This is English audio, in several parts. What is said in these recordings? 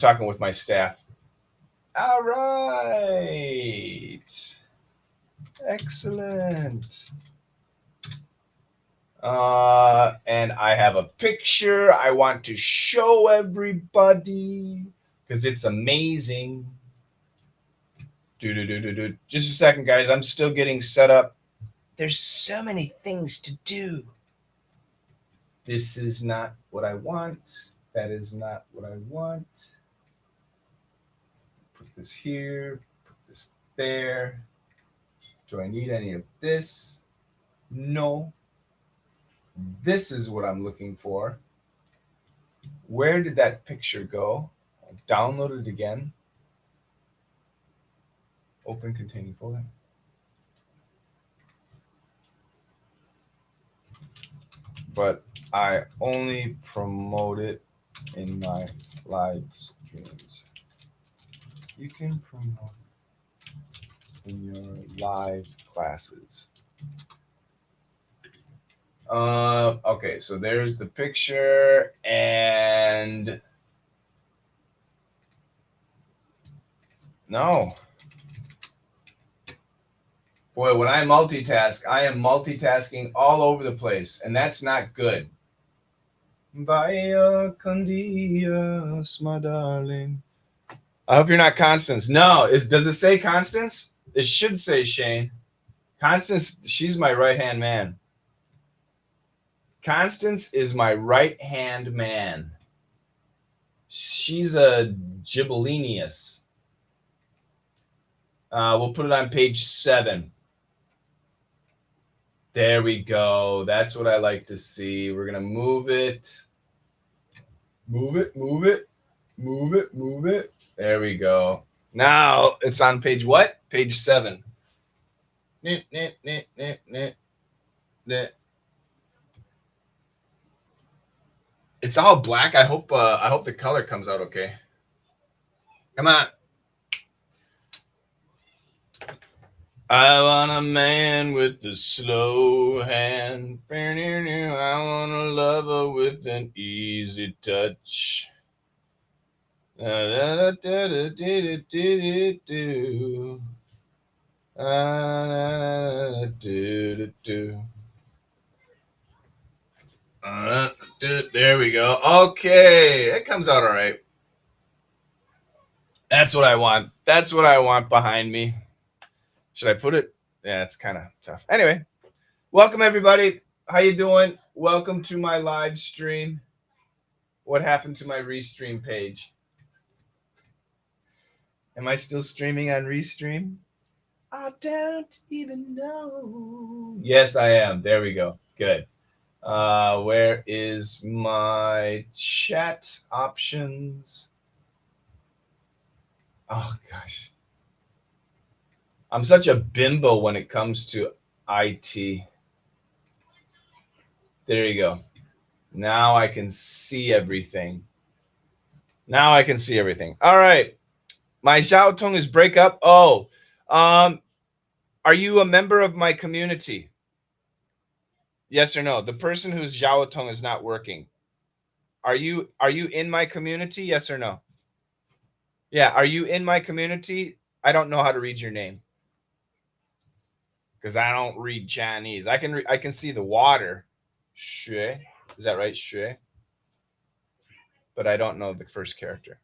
talking with my staff. All right. Excellent. And I have a picture I want to show everybody because it's amazing. Just a second, guys. I'm still getting set up. There's so many things to do. This is not what I want. That is not what I want. Put this here. Put this there. Do I need any of this? No. This is what I'm looking for. Where did that picture go? I'll download it again. Open containing folder. But I only promote it in my live streams. You can promote it in your live classes. Okay, so there's the picture, and no. Boy, when I multitask, I am multitasking all over the place, and that's not good. Vaya con Dios, my darling. I hope you're not Constance. No, does it say Constance? It should say Shane. Constance, she's my right-hand man. Constance is my right-hand man. She's a Gibellinius. We'll put it on page 7. There we go. That's what I like to see. We're going to move it. Move it, move it, move it, move it. There we go. Now it's on page what? Page 7. It's all black. I hope the color comes out okay. Come on. I want a man with a slow hand. I want a lover with an easy touch. There we go. Okay, it comes out all right. That's what I want. That's what I want behind me. Should I put it? Yeah, it's kind of tough. Anyway, welcome everybody. How you doing? Welcome to my live stream. What happened to my Restream page? Am I still streaming on Restream? I don't even know. Yes, I am. There we go. Good. Where is my chat options? Oh, gosh. I'm such a bimbo when it comes to IT. There you go. Now I can see everything. Now I can see everything. All right. My Xiao Tong is break up. Oh, are you a member of my community? Yes or no? The person whose Xiao Tong is not working. Are you in my community? Yes or no? Yeah. Are you in my community? I don't know how to read your name because I don't read Chinese. I can see the water. Xue. Is that right? Xue. But I don't know the first character.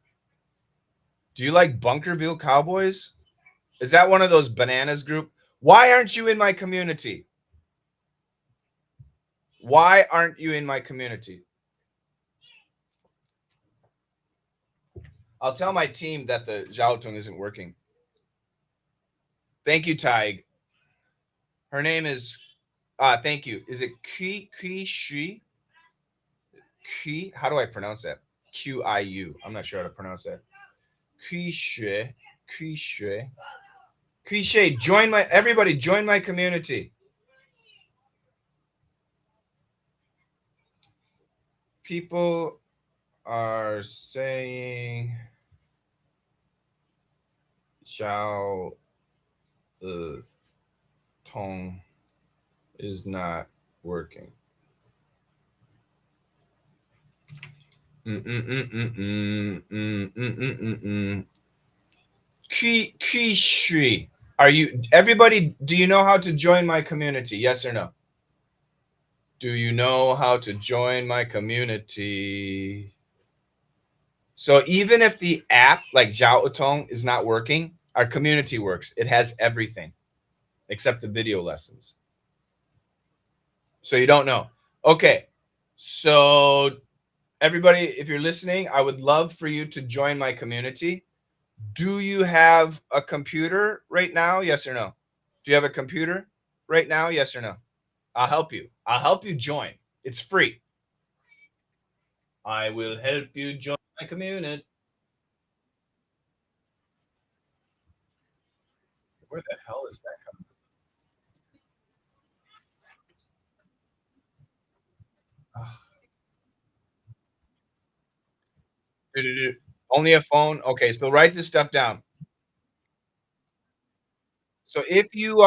Do you like Bunkerville Cowboys? Is that one of those bananas group? Why aren't you in my community? Why aren't you in my community? I'll tell my team that the Xiaotung isn't working. Thank you, Taig. Her name is, thank you. Is it Shi? How do I pronounce that? Qiu. I'm not sure how to pronounce that. Qishui. Everybody join my community. People are saying Xiao Tong is not working. Kishi. Are you everybody? Do you know how to join my community? Yes or no? Do you know how to join my community? So even if the app like 𝐉𝐤 is not working, our community works. It has everything except the video lessons. So you don't know. Okay. So everybody, if you're listening, I would love for you to join my community. Do you have a computer right now? Yes or no? Do you have a computer right now? Yes or no? I'll help you. I'll help you join. It's free. I will help you join my community. Where the hell is that coming from? Only a phone? Okay, so write this stuff down. So if you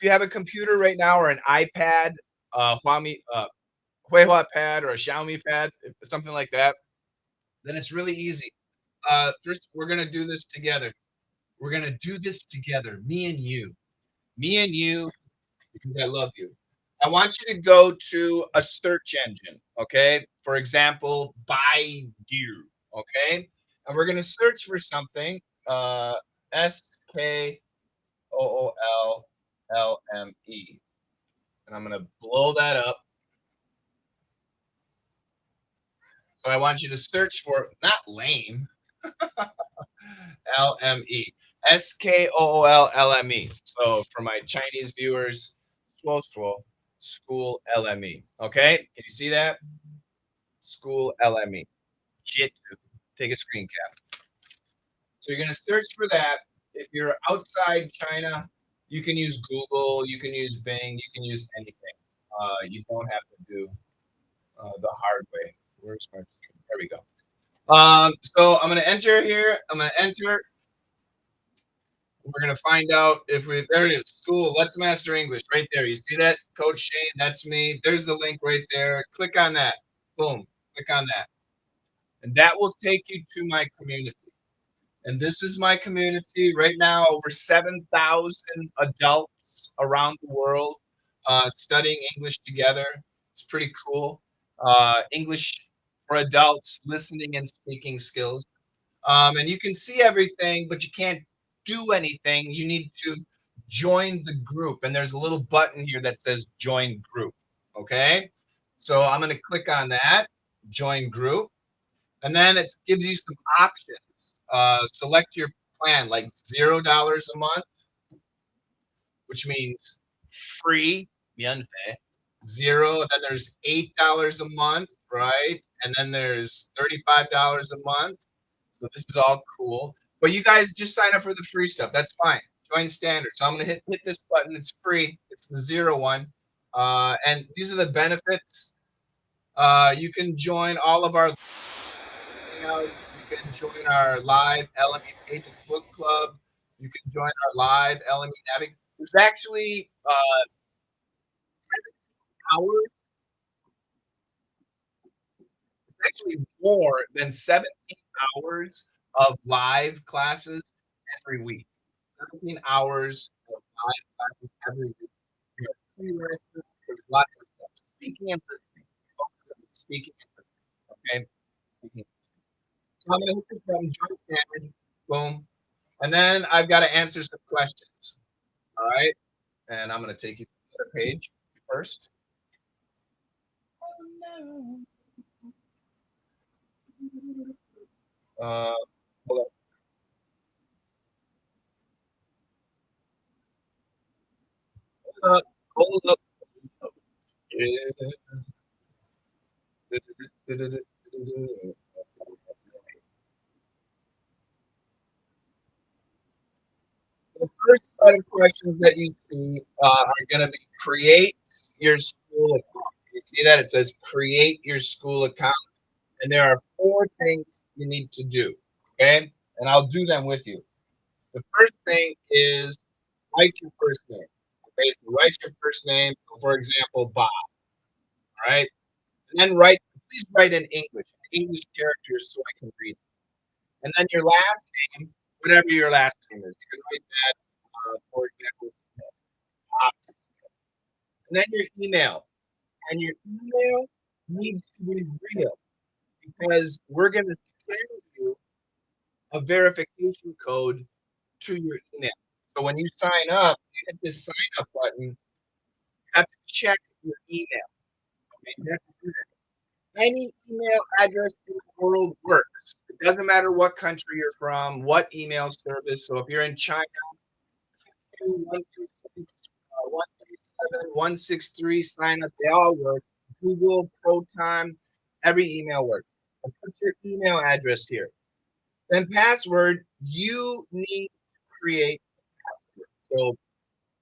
have a computer right now or an iPad, Huehua pad or a Xiaomi pad, something like that, then it's really easy. First, we're gonna do this together. We're gonna do this together, me and you, because I love you. I want you to go to a search engine, okay? For example, Baidu, okay? And we're gonna search for something, SKOOLLME, and I'm gonna blow that up. So I want you to search for not lame, LME. SKOOLLME. So for my Chinese viewers, swole swole, school LME. Okay? Can you see that? School LME. Jitsu. Take a screen cap. So you're gonna search for that. If you're outside China, you can use Google, you can use Bing, you can use anything. You don't have to do the hard way. Where's my? There we go. So I'm gonna enter here. I'm gonna enter. We're gonna find out if we there it is. School, Let's Master English, right there. You see that? Coach Shane, that's me. There's the link right there. Click on that. Boom. Click on that. And that will take you to my community. And this is my community right now. Over 7,000 adults around the world studying English together. It's pretty cool. English for adults, listening and speaking skills. And you can see everything, but you can't do anything. You need to join the group. And there's a little button here that says join group. Okay. So I'm going to click on that, join group. And then it gives you some options. Select your plan, like $0 a month, which means free, 免费, zero. Then there's $8 a month, right? And then there's $35 a month. So this is all cool. But you guys just sign up for the free stuff. That's fine. Join standard. So I'm gonna hit this button. It's free. It's the 0 one. And these are the benefits. You can join all of our hangouts. You can join our live LME Pages book club. You can join our live LME Navigation. There's actually 7 hours, actually more than 17 hours of live classes every week. 17 hours of live classes every week. We have free lessons. There's lots of stuff. Speaking and listening. Focus on speaking and listening. Okay? Speaking and listening. So I'm going to hit this button, join standard. Boom. And then I've got to answer some questions. All right. And I'm going to take you to the page first. Oh, no. Hold up. Hold up. Hold up. Yeah. The first set of questions that you see are going to be create your school account. You see that? It says create your school account. And there are 4 things you need to do. Okay. And I'll do them with you. The first thing is write your first name. Okay. So write your first name. So for example, Bob. All right. And then write the please write in English characters so I can read it. And then your last name, whatever your last name is. You can write that, for example, Smith, Smith. And then your email. And your email needs to be real because we're going to send you a verification code to your email. So when you sign up, you hit this sign up button, you have to check your email. Okay? You have to do that. Any email address in the world works. It doesn't matter what country you're from, what email service. So if you're in China, 126, 137, 163, sign up. They all work. Google, Proton, every email works. And put your email address here. Then password, you need to create a password. So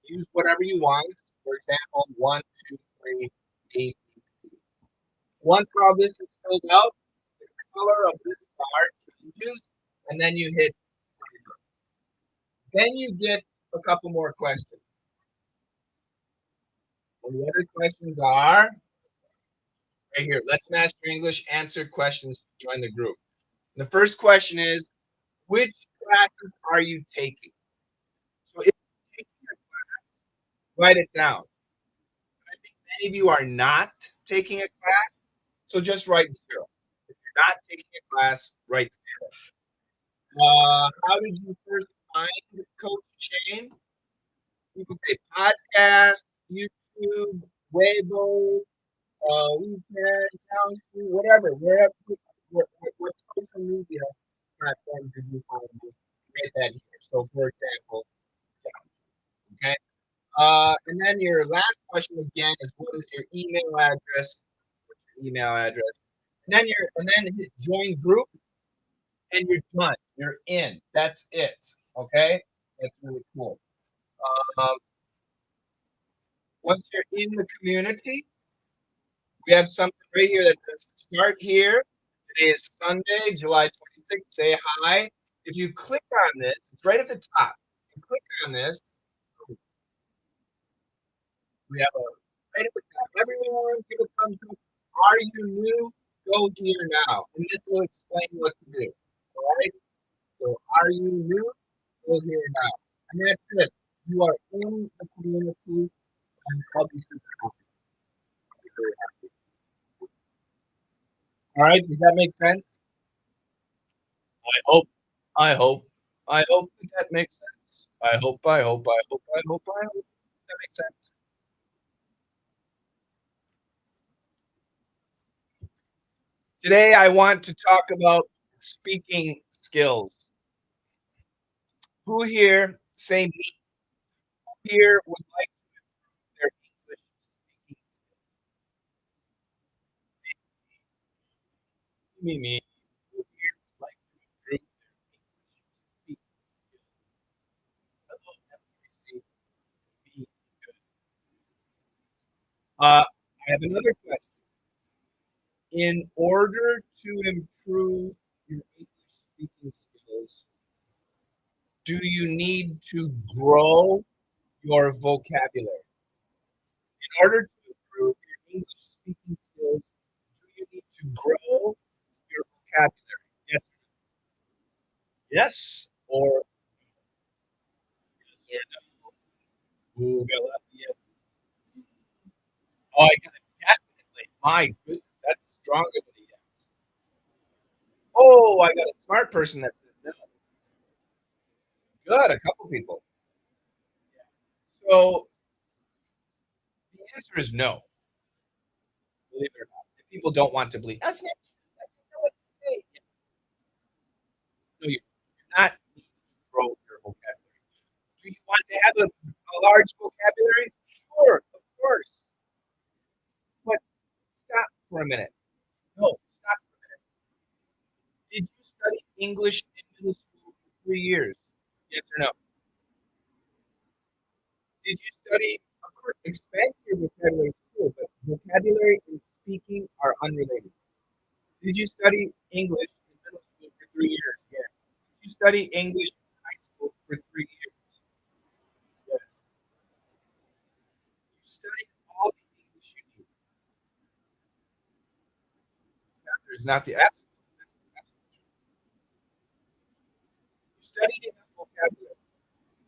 use whatever you want. For example, 1, 2, 3, A, B, C. Once all this is filled out, the color of this bar changes, and then you hit sign up. Then you get a couple more questions. And the other questions are right here. Let's master English. Answer questions to join the group. And the first question is, which classes are you taking? So if you're taking a class, write it down. I think many of you are not taking a class, so just write 0. If you're not taking a class, write 0. How did you first find Coach Shane? You can say podcast, YouTube, Weibo, WeChat, whatever. What social media platform did you find me? Write that here. So, for example, okay. And then your last question again is, what is your email address? What's your email address? And then hit join group, and you're done. You're in. That's it. Okay. That's really cool. Um, Once you're in the community, we have something right here that says start here. Today is Sunday, July 26th. Say hi. If you click on this, it's right at the top. You click on this. We have a right at the top. Everyone, give a thumbs up. Are you new? Go here now. And this will explain what to do. All right? So, are you new? Go here now. And that's it. You are in the community, and I'll be super happy. I'll be very happy. All right, does that make sense? I hope. I hope. I hope that makes sense. I hope. I hope. I hope. I hope. I hope that makes sense. Today, I want to talk about speaking skills. Who here, say me, here would like their English speaking skills? Me. Who here would like to improve their English speaking skills? Hello, Tracy. Me. Good. I have another question. In order to improve your English speaking skills, do you need to grow your vocabulary? In order to improve your English speaking skills, do you need to grow your vocabulary? Yes or yes or no? Ooh, got a lot of yeses. Oh, I got it definitely. My goodness, that's stronger than a yes. Oh, I got a smart person that said no. Good, a couple people. So the answer is no. Believe it or not. If people don't want to believe, that's not true. I don't know what to say. No, you're not need to grow your vocabulary. Do you want to have a large vocabulary? Sure, of course. But stop for a minute. No, stop for a minute. Did you study English in middle school for 3 years? Yes or no? Did you study, of course, expand your vocabulary in school, but vocabulary and speaking are unrelated. Did you study English in middle school for 3 years? Yes. Did you study English in high school for 3 years? Yes. You studied all the English you need. is not the absolute. You studied enough vocabulary.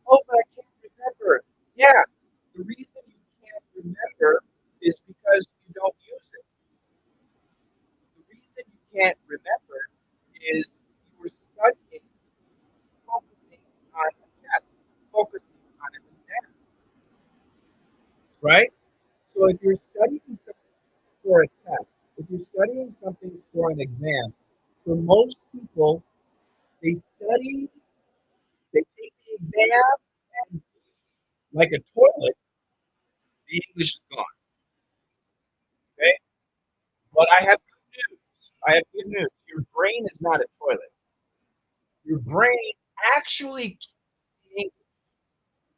Oh, but I can't remember. Yeah, the reason you can't remember is because you don't use it. The reason you can't remember is you were studying, focusing on a test, focusing on an exam, right? So if you're studying something for a test, if you're studying something for an exam, for most people, they study, they take the exam, and like a toilet, the English is gone. Okay? But I have good news. I have good news. Your brain is not a toilet. Your brain actually keeps the English,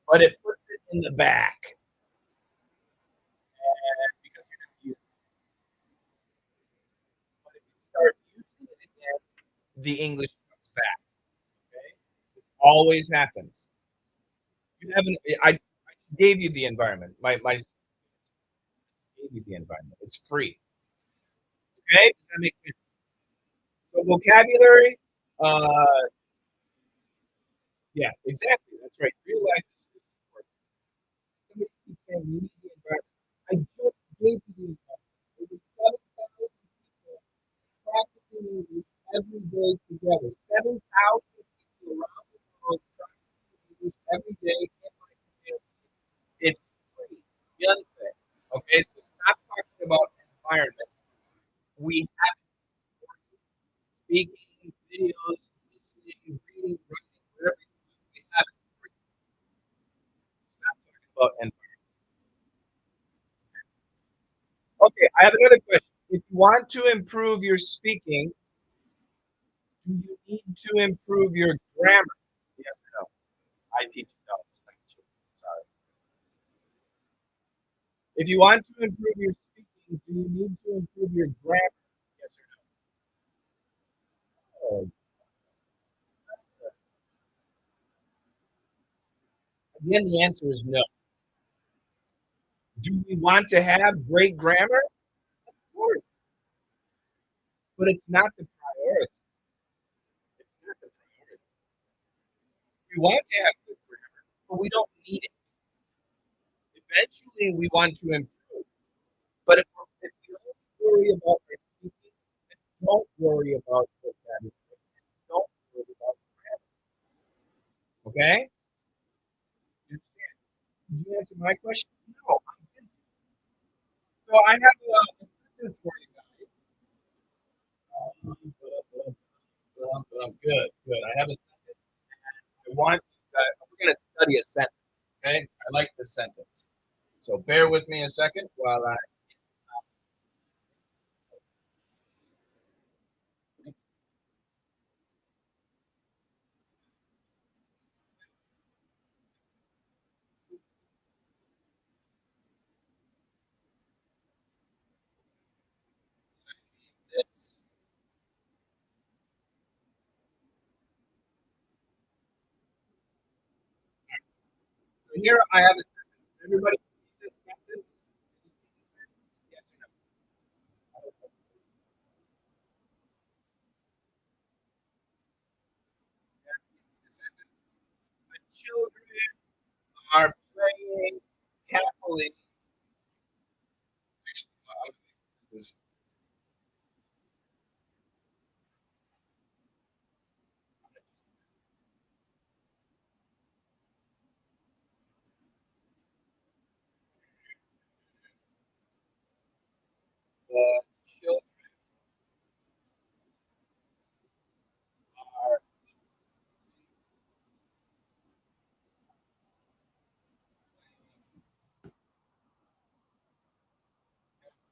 but it puts it in the back. And because you're not using it. But if you start using it again, the English comes back. Okay? This always happens. You haven't. I just gave you the environment. My gave you the environment. It's free. Okay, does that make sense? So vocabulary. Uh, yeah, exactly. That's right. Real life is important. Somebody keeps saying you need the environment. I just gave you the environment. Over 7,000 people practicing English every day together. 7,000 people around the world practicing English every day in my community. It's free. You understand? Okay, so stop talking about environment. We have speaking, videos, listening, reading, writing, whatever you do, we have it free. Stop talking about environment. Okay, I have another question. If you want to improve your speaking, do you need to improve your grammar? Yes or no? I teach adults. Thank you. Sorry. If you want to improve your speaking, do you need to improve your grammar? Yes or no? Oh, again, the answer is no. Do we want to have great grammar? Of course, but it's not the priority. It's not the priority. We want to have good grammar, but we don't need it. Eventually, we want to improve. But if we don't worry about our speaking, and don't worry about vocabulary, and don't worry about grammar, okay? You understand? Did you answer my question? No, I'm busy. So I have a sentence for you guys. Good, good. I have a sentence. I want you guys, we're going to study a sentence, okay? I like this sentence. So bear with me a second while I. This. So here I have a sentence. Everybody see this sentence? Yes or no? The sentence. The children are playing happily. This, the children are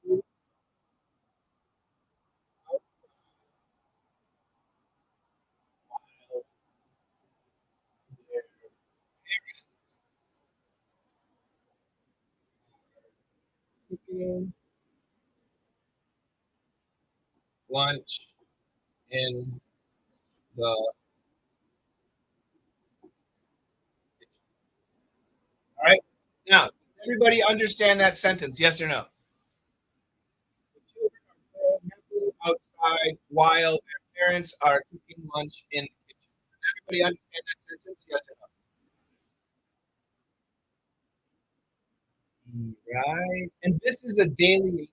playing while their cooking lunch in the. All right. Now, does everybody understand that sentence? Yes or no? The children are playing happily outside. outside while their parents are cooking lunch in the kitchen. Does everybody understand that sentence? Yes or no? Right. And this is a daily.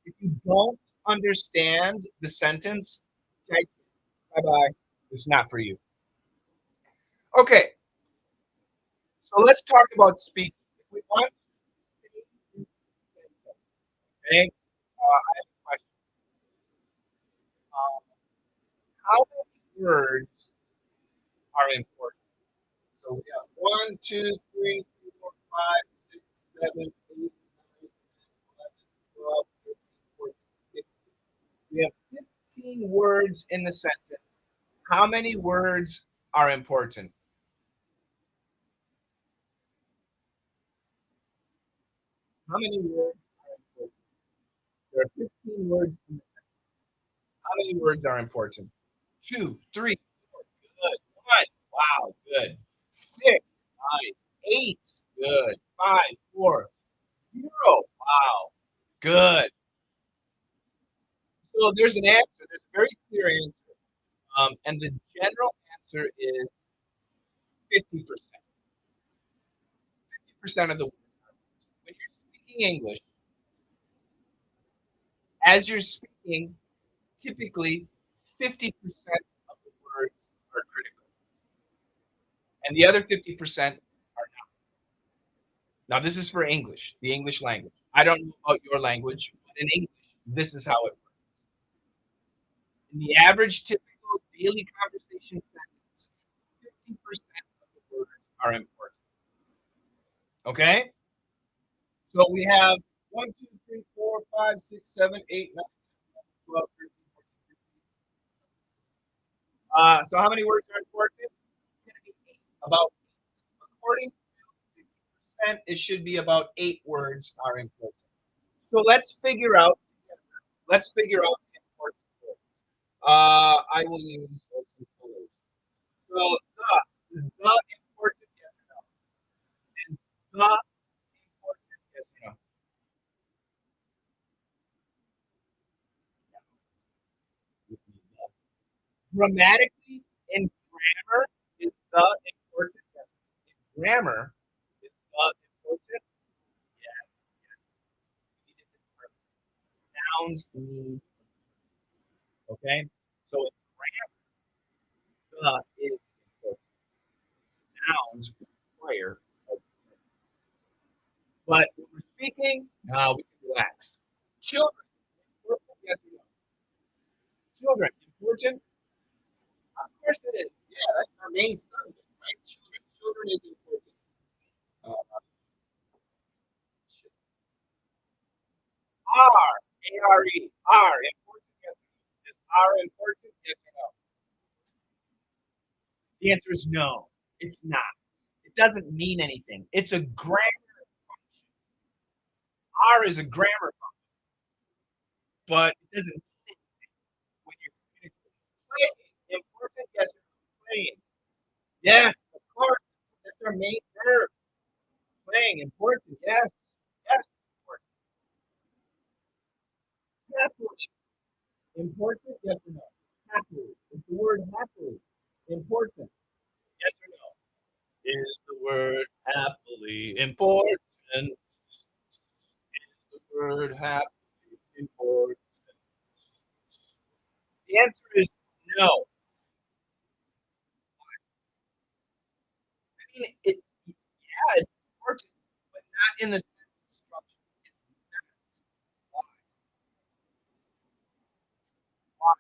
If you don't understand the sentence, type bye bye. It's not for you. Okay. So let's talk about speaking. If we want to say this sentence, okay? I have a question. Um, how many words are important? So we have 1, 2, 3, 4, 5, 6, 7, 8, 9, 10, 11, 12, 13, 14, 15. We have 15 words in the sentence. How many words are important? How many words are important? There are 15 words in the sentence. How many words are important? 2, 3, 4, good. 1, wow, good. 6, nice. 8, good. 5, 4, 0, wow, good. So there's an answer. There's a very clear answer. And the general answer is 50%. 50% of the words. When you're speaking English, as you're speaking, typically 50% of the words are critical, and the other 50% are not. Now, this is for English, the English language. I don't know about your language, but in English, this is how it works. In the average typical daily conversation sentence, 50% of the words are important. Okay? So we have 1, 2, 3, 4, 5, 6, 7, 8, 9, 10, 11, 12, 13, 14, 15. So how many words are important? It's going to be 8. About 8. According to 50%, it should be about 8 words are important. So let's figure out together. Let's figure out the important words. I will use some colors. So is the important yes or no? Is the important yes or no? Grammatically, in grammar, is the important yes or no? In grammar, is the important? Yes, yes. We needed this part. Nouns need, okay? So in grammar, the is important. Nouns require a verb. But when we're speaking, now we can relax. Children, important, yes or no? Children, important? Of course it is. Yeah, that's our main subject, right? Children is important. Uh, R, A-R-E, R, important, yes or no? Is R important, yes or no? The answer is no, it's not. It doesn't mean anything. It's a grammar function. R is a grammar function, but it doesn't mean anything when you're communicating. Playing, important, yes or no? Playing. Yes, of course. That's our main verb. Playing, important, yes. Yes, important. Happily, important, yes or no? Happily. Is the word happily important? Yes or no? Is the word happily important? Is the word happily important? The answer is no. I mean, yeah, it's important, but not in the sentence structure. It's not. Why? Why?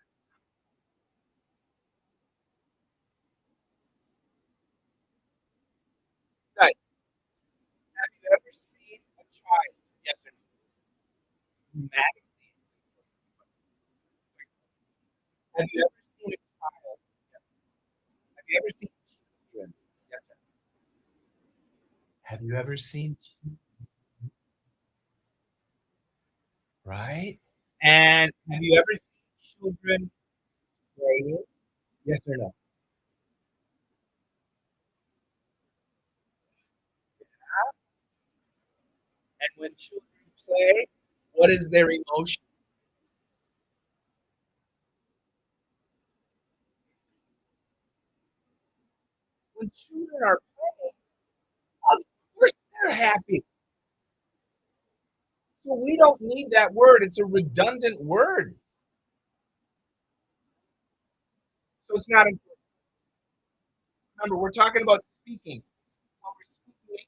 Guys, have you ever seen a child? Yes or no? Grammatically, have you ever seen a child? Yes. Have you ever seen children? Yes or no? Have you ever seen right? And have you ever seen children playing? Yes or no? And when children play, what is their emotion? When children are playing, of course they're happy. So we don't need that word. It's a redundant word. So it's not important. Remember, we're talking about speaking. When we're speaking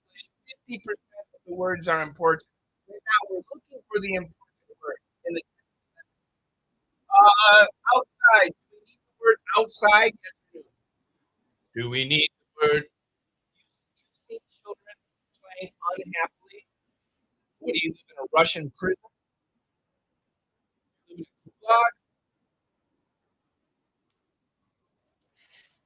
English, 50% of the words are important. Right now, we're looking for the important word in the outside. Do we need the word outside? Yes or no? Do we need the word? You've seen children playing unhappily. What do you live in a Russian prison? You live in a gulag?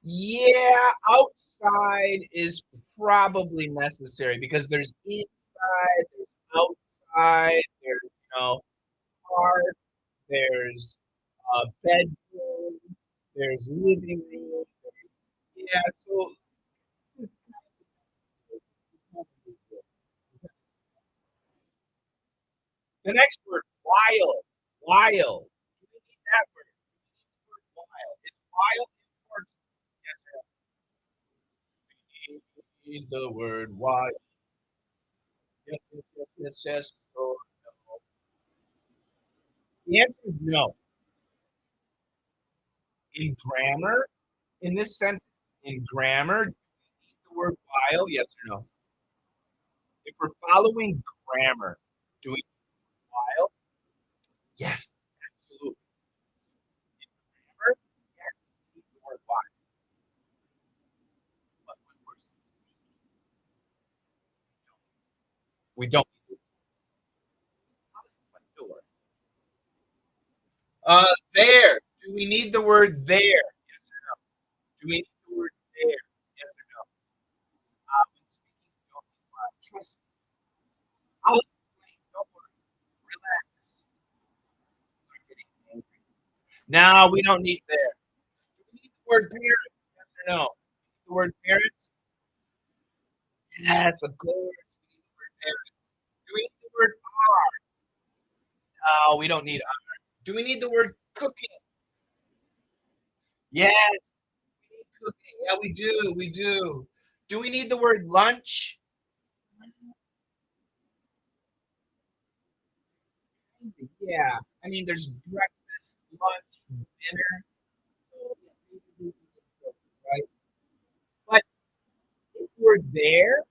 Yeah, outside is probably necessary because there's inside, there's outside, there's park, there's a bedroom, there's living room. Yeah, so this is the next word, wild. Wild. Do we need that word? Word wild. Is wild important? Yes or no? We need the word wild. Yes, yes, yes, yes, yes. Or no. The answer is no. In grammar, in this sentence, in grammar, do we need the word wild? Yes or no? If we're following grammar, do we need wild? Yes, absolutely. Grammar, yes, we need the word wild. But when we're we don't need the word. There. Do we need the word there? Yes or no? Do we need the word there? Yes or no? When speaking, we don't need wild. Trust me. I'll explain. Don't worry. Relax. I'm getting angry. No, we don't need there. Do we need the word parent? Yes or no? The word parents? Yes, of course. We need the word parents. Do we need the word are? No, we don't need are. Do we need the word cooking? Yes, we need cooking. Yeah, we do. We do. Do we need the word lunch? Yeah. I mean, there's breakfast, lunch, dinner. So, yeah, maybe this is important, right? But if we're there,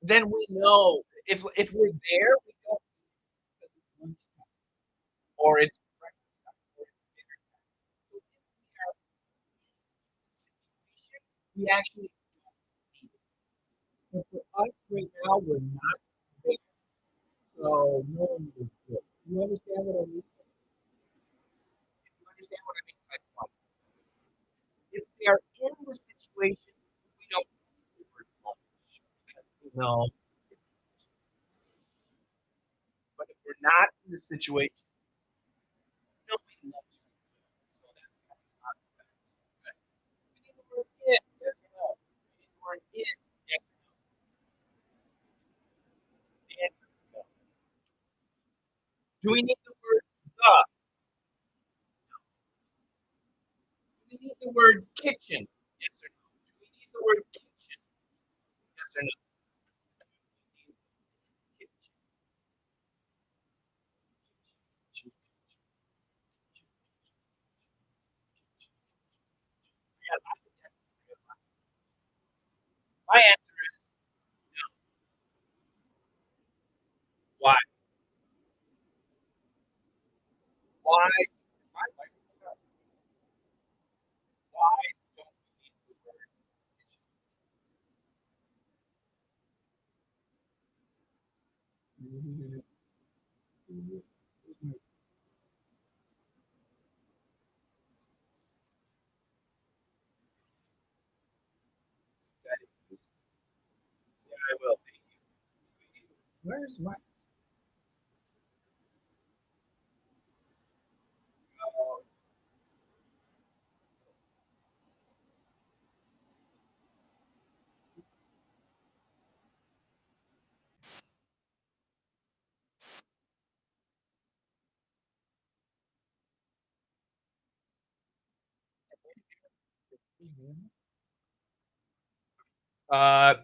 then we know. If we're there, we know because it's lunchtime or it's breakfast time or it's dinner time. So if we are in a situation, we actually don't need it. But for us right now, we're not there. So no one is good. You understand what I mean? If you understand what I mean, type one. If we are in the situation, we don't need the word lunch because we know. But if we're not in the situation, nobody loves you. So that's kind of not facts. Okay. We need the word in, yes or no? We need the word in, yes or no? The answer is no. Do we need the word the? Do we need the word kitchen? Yes or no? Do we need the word kitchen? Yes or no? We need kitchen. We got lots of yeses. My answer is why? Why? Why don't we need the word kitchen? Settings. Yeah, I will. Thank you. Where's my? Oh, Uh,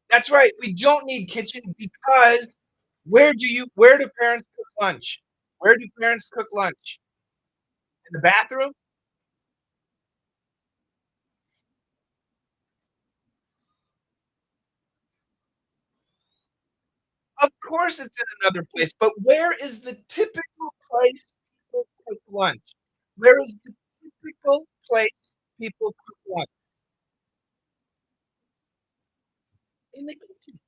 that's right. We don't need kitchen because where do parents cook lunch? Where do parents cook lunch? In the bathroom? Of course it's in another place, but where is the typical place people cook lunch? Where is the typical place people cook lunch? In the kitchen.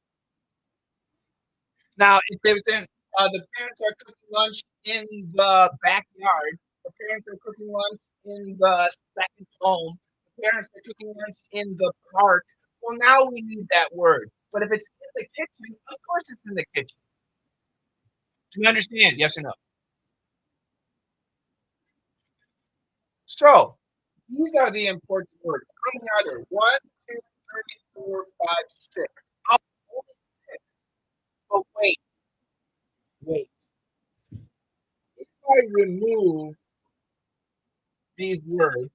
Now, if they were saying, the parents are cooking lunch in the backyard, the parents are cooking lunch in the second home, the parents are cooking lunch in the park, well, now we need that word. But if it's in the kitchen, of course it's in the kitchen. Do you understand? Yes or no? So, these are the important words. How many are there? One, two, three, four, five, six. Oh, only six. But wait. If I remove these words,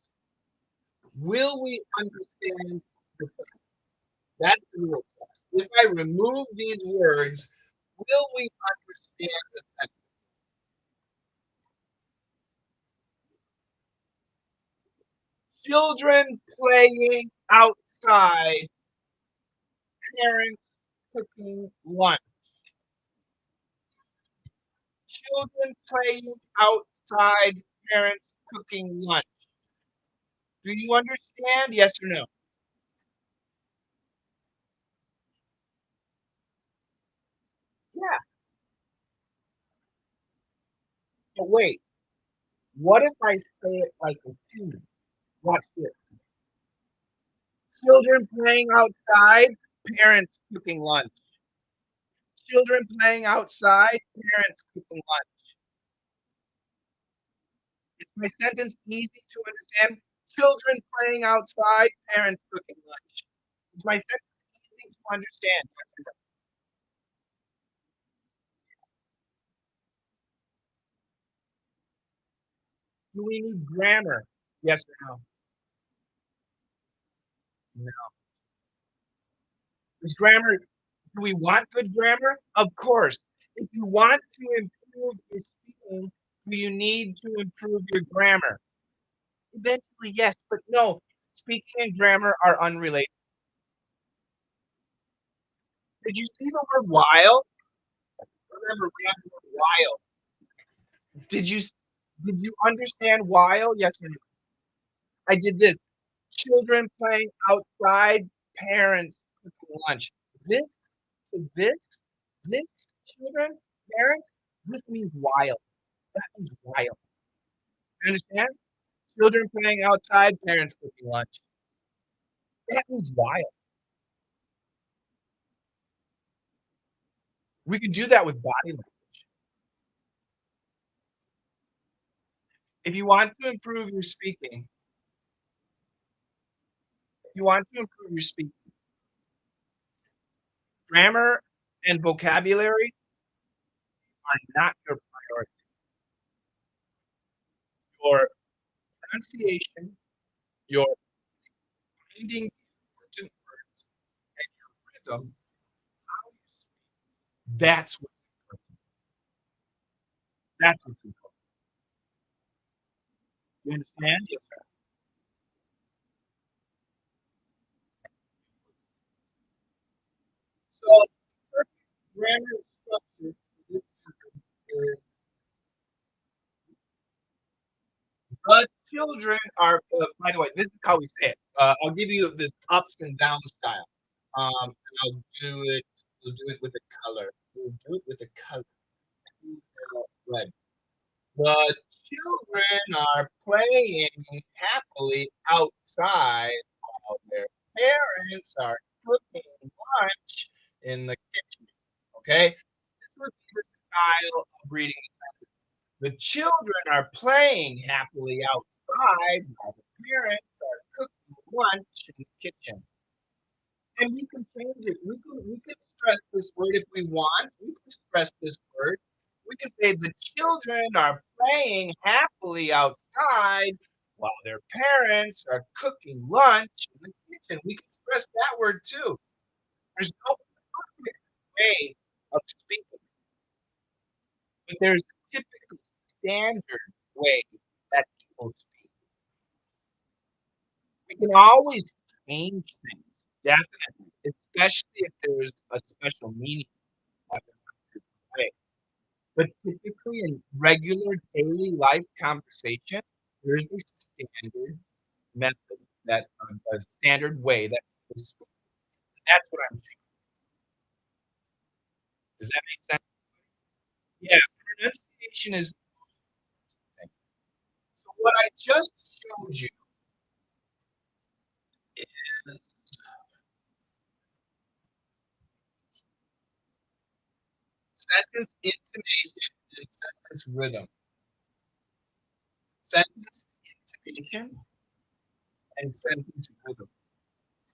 will we understand the sentence? That's the real test. If I remove these words, will we understand the sentence? Children playing outside, parents cooking lunch. Children playing outside, parents cooking lunch. Do you understand? Yes or no? Yeah. But wait, what if I say it like a human? Watch this. Children playing outside, parents cooking lunch. Children playing outside, parents cooking lunch. Is my sentence easy to understand? Children playing outside, parents cooking lunch. Is my sentence easy to understand? Do we need grammar? Yes or no? No. Is grammar, do we want good grammar? Of course. If you want to improve your speaking, do you need to improve your grammar? Eventually, yes, but no. Speaking and grammar are unrelated. Did you see the word while? Remember, we have the word while. Did you did you understand while? Yes or no? I did this. Children playing outside, parents cooking lunch. This to this children, parents, this means while. That means while. You understand? Children playing outside, parents cooking lunch. That means while. We can do that with body language. If you want to improve your speaking, if you want to improve your speaking, grammar and vocabulary are not your priority. Your pronunciation, your finding important words, and your rhythm, how you speak, that's what's important. That's what's important. You understand? Yes, sir. So, perfect grammar structure for this sentence is the children are, by the way, this is how we say it. I'll give you this ups and downs style. And we'll do it with a color. We'll do it with a color. Red. The children are playing happily outside while their parents are cooking lunch in the kitchen. Okay? This would be the style of reading the sentence. The children are playing happily outside while the parents are cooking lunch in the kitchen. And we can change it. We can stress this word if we want. We can stress this word. We can say the children are playing happily outside while their parents are cooking lunch in the comprehension. We can stress that word too. There's no perfect way of speaking, but there's a typical standard way that people speak. We can always change things, definitely, especially if there's a special meaning of it. Way. But typically in regular daily life conversation, there is a standard method that a standard way that people speak. That's what I'm saying. Does that make sense? Yeah, pronunciation is the thing. So what I just showed you is sentence intonation and sentence rhythm. Sentence intonation and sentence rhythm.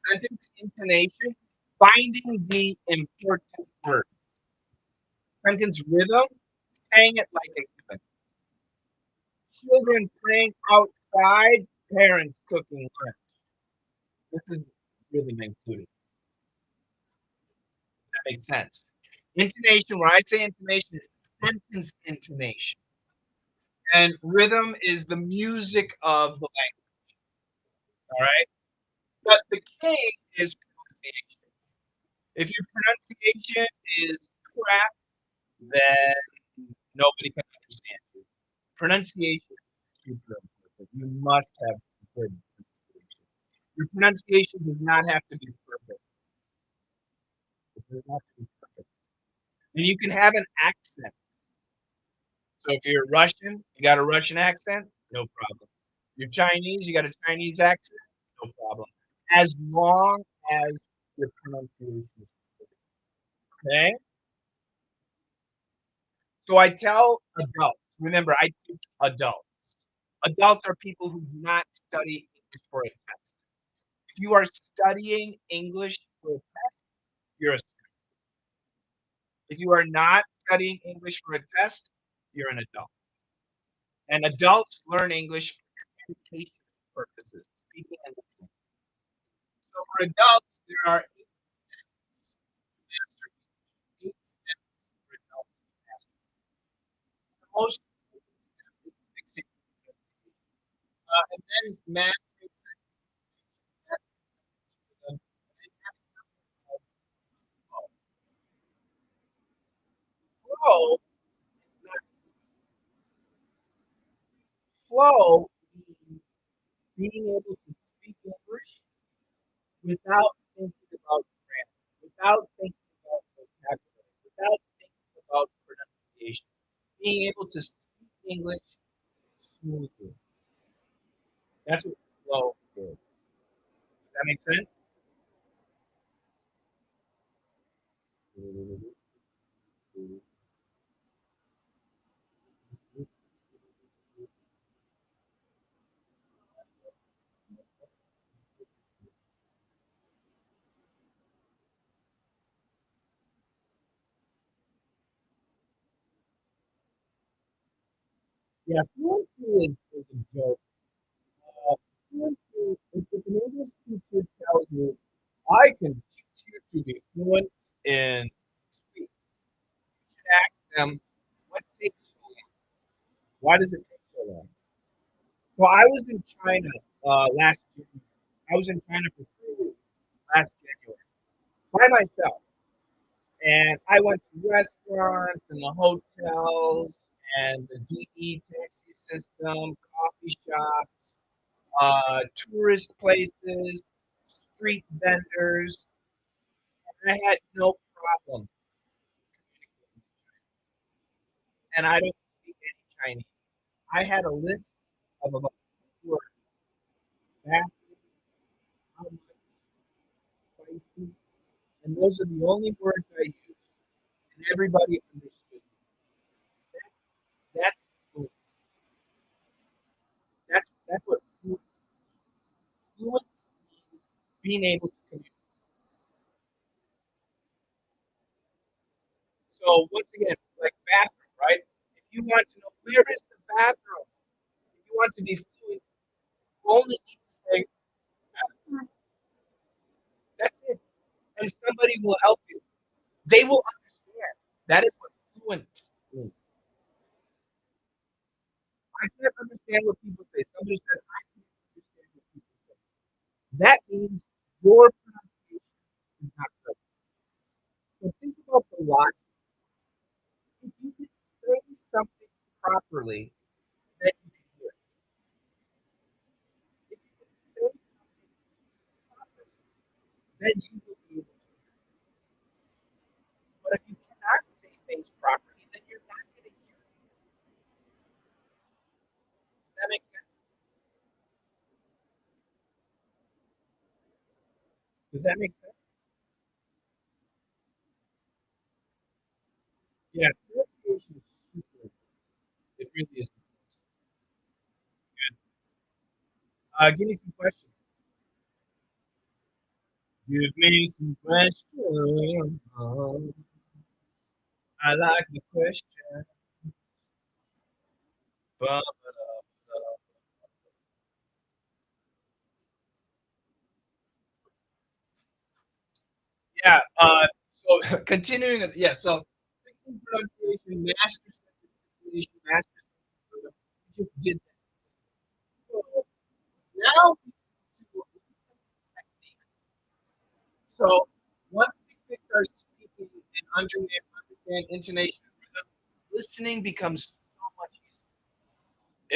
Sentence intonation, finding the important word. Sentence rhythm, saying it like a given. Children playing outside, parents cooking lunch. This is rhythm included. Does that make sense? Intonation, when I say intonation, is sentence intonation. And rhythm is the music of the language. All right? But the key is pronunciation. If your pronunciation is crap, then nobody can understand you. Pronunciation is super important. You must have good pronunciation. Your pronunciation does not have to be perfect. It does not have to be perfect. And you can have an accent. So if you're Russian, you got a Russian accent, no problem. You're Chinese, you got a Chinese accent, no problem. As long as your pronunciation is perfect. Okay? So I tell adults, remember, I teach adults. Adults are people who do not study English for a test. If you are studying English for a test, you're a student. If you are not studying English for a test, you're an adult. And adults learn English for communication purposes, speaking and listening. So for adults, there are 8 steps to master English. 8 steps for adults to master. The most important step is fixing pronunciation. And then is mastering sentence rhythm, and having something called flow. Flow is not flow means being able to speak English without thinking about grammar, without thinking about vocabulary, without thinking about pronunciation. Being able to speak English smoothly. That's what flow is. Does that make sense? Yeah, fluency is a joke. Fluency, if an English teacher tells you, I can teach you to be fluent in 6 weeks, you should ask them, what takes so long? Why does it take so long? So I was in China last January. I was in China for 3 weeks last January by myself. And I went to restaurants and the hotels and the DE taxi system, coffee shops, tourist places, street vendors, and I had no problem communicating. And I don't speak any Chinese. I had a list of about 2 words, bathroom, how much, spicy, and those are the only words I used, and everybody understood me. That, that's fluent. That's what fluent. Fluent means being able to communicate. So once again, like bathroom, right? If you want to know where is the bathroom, if you want to be fluent, you only need to say bathroom. Somebody will help you. They will understand. That is what fluent means. I can't understand what people say. Somebody says, I can't understand what people say. That means your pronunciation is not good. So think about the logic. If you could say something properly, then you can hear it. If you could say something properly, then you will be able to hear it. But if you cannot say things properly, then you're not going to hear it. Does that make sense? Does that make sense? Yeah, pronunciation is super important. It really is. Give me some questions. Give me some questions. I like the question. But, yeah. So continuing. Yeah. So fixing pronunciation, master sentence situation, master sentence rhythm. We just did that. So now we need to look at some techniques. So once we fix our speaking and understand intonation and rhythm, listening becomes so much easier.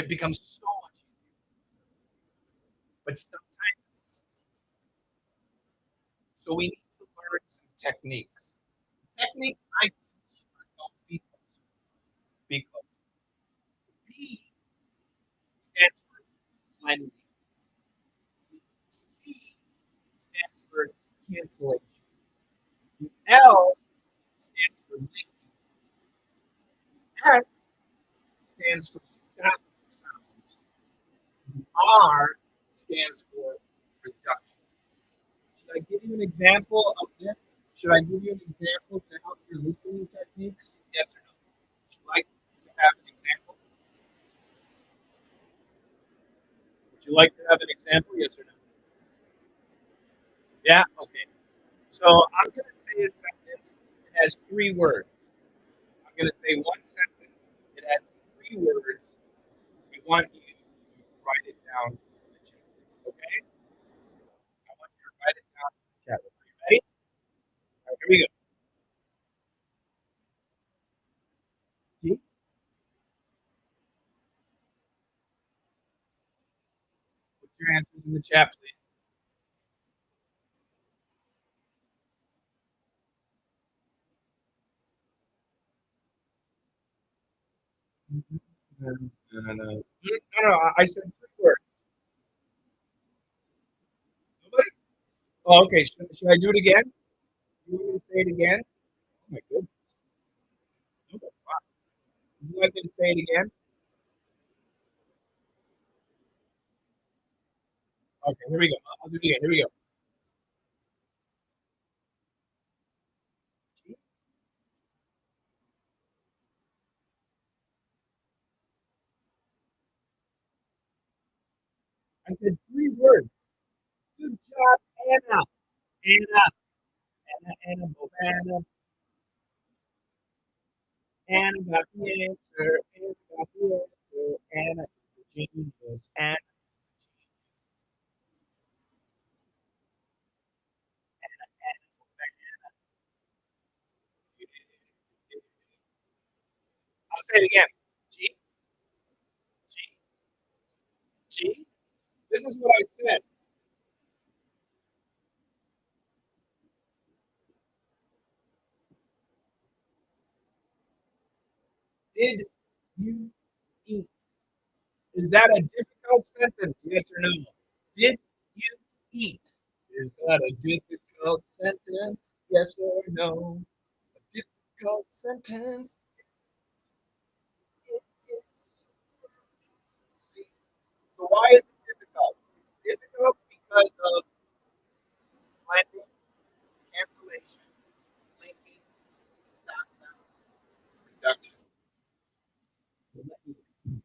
It becomes so much easier. But sometimes it's so we need to learn some techniques. Techniques I teach are called B codes. B codes. B stands for blending. C stands for cancellation. L stands for linking. S stands for stop sounds. R stands for reduction. Should I give you an example of this? Should I give you an example to help your listening techniques? Yes or no? Would you like to have an example? Would you like to have an example? Yes or no? Yeah? Okay. So I'm going to say a sentence. It has 3 words. I'm going to say one sentence. It has 3 words. We want you to write it down in the chat. Okay? I want you to write it down in the chat. Are you ready? All right, here we go. See? Put your answers in the chat, please. No, no. I said 3 words. Nobody? Oh, okay. Should I do it again? You want me to say it again? Oh my goodness. Okay, wow. Would you like me to say it again? Okay, here we go. I'll do it again. Here we go. I said 3 words. Good job, Anna. Anna, Bobana. Anna got the answer. Anna got the answer. Anna is the genius. Anna, I'll say it again. G, G, G. This is what I said. Did you eat? Is that a difficult sentence? Yes or no? Did you eat? Is that a difficult sentence? Yes or no? A difficult sentence. It is easy. So why is it difficult? It's difficult because of blending, cancellation, linking, stop sounds, reduction. So let me explain.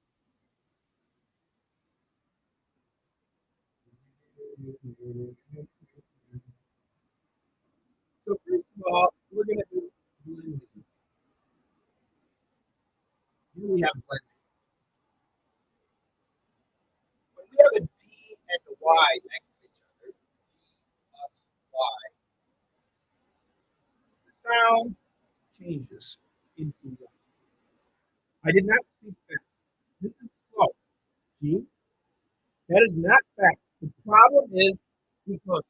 So first of all, we're going to do blending. Here we have blending. When we have a D and a Y next to each other, D plus Y, the sound changes into Y. I did not speak fast. This is slow. G. That is not fast. The problem is because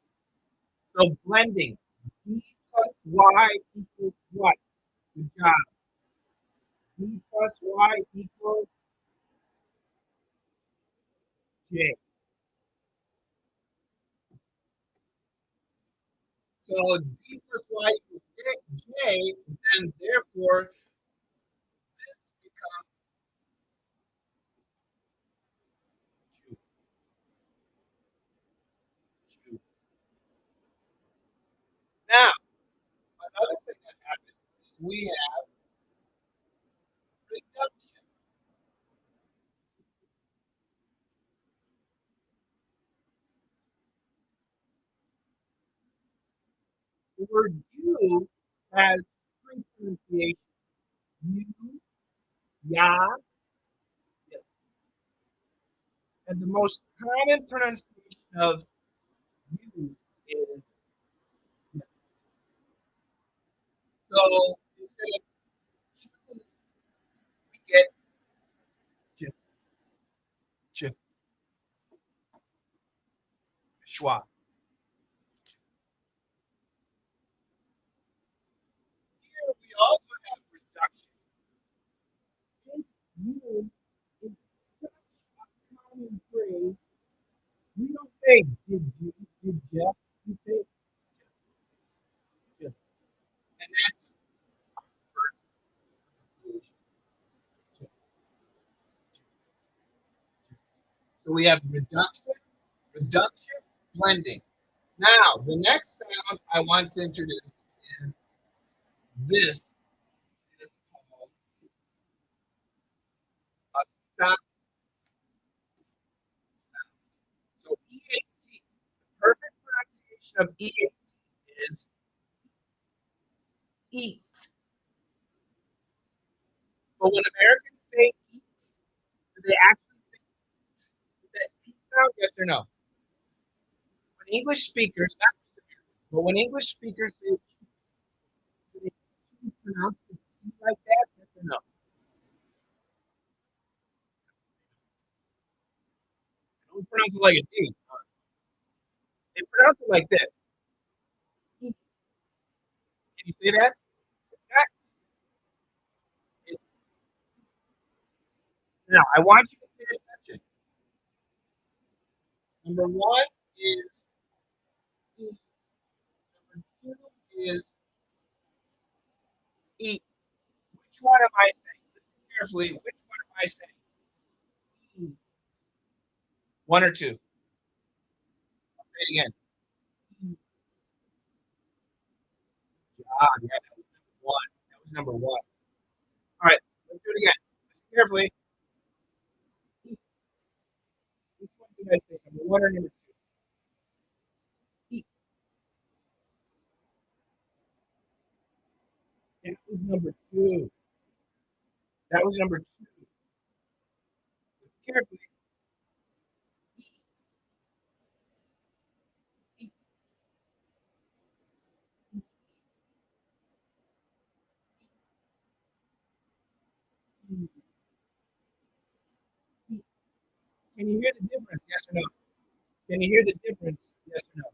so blending D plus Y equals what? Good job. D plus Y equals J. So D plus Y equals J, then therefore this becomes Q. Q. Now, another thing that happens is we have reduction. The word U has three pronunciations. U, ya, ya. And the most common pronunciation of U is ya. So instead of Q, we get J, J, schwa. Here we also have reduction. Since U is such a common phrase, we don't say did you, did ya, we say just. And that's first pronunciation. So we have reduction, blending. Now, the next sound I want to introduce is this. It's called a stop sound. So EAT, the perfect pronunciation of EAT is eat. But when Americans say eat, do they actually say that T sound? Yes or no? When English speakers, not just Americans, but when English speakers say eat, do they actually pronounce the T like that? Yes or no? They don't pronounce it like a D. They pronounce it like this. Eat. Can you say that? It's not. It's, now, I want you to pay attention. Number one is eat. Number two is eat. Which one am I saying? Listen carefully. Which one am I saying? Eat. One or two? I'll say it again. Eat. Ah, yeah, that was number one. That was number one. All right, let's do it again. Listen carefully. Eat. Which one did I say? Number one or number two? Eat. That was number two. That was number two. Listen carefully. Eat. Eat. Eat. Can you hear the difference? Yes or no? Can you hear the difference? Yes or no?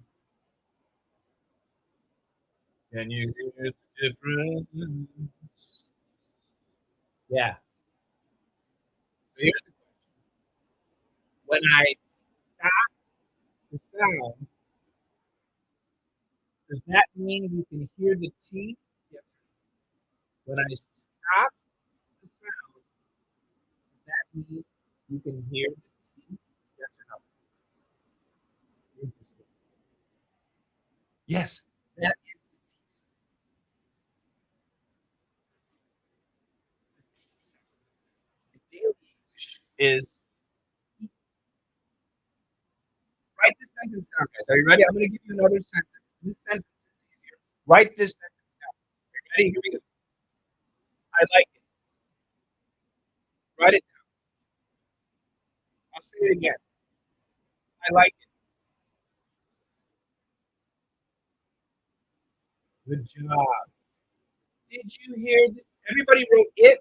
Can you hear the difference? Yeah. So here's the question. When I stop the sound, does that mean you can hear the T? Yes. When I stop the sound, does that mean you can hear the T? Yes or no? Interesting. Yes, that is the T sound. The daily English is write this sentence down, guys. Are you ready? I'm going to give you another sentence. This sentence is easier. Write this sentence down. Ready? Here we go. I like it. Write it down. I'll say it again. I like it. Good job. Did you hear that everybody wrote it?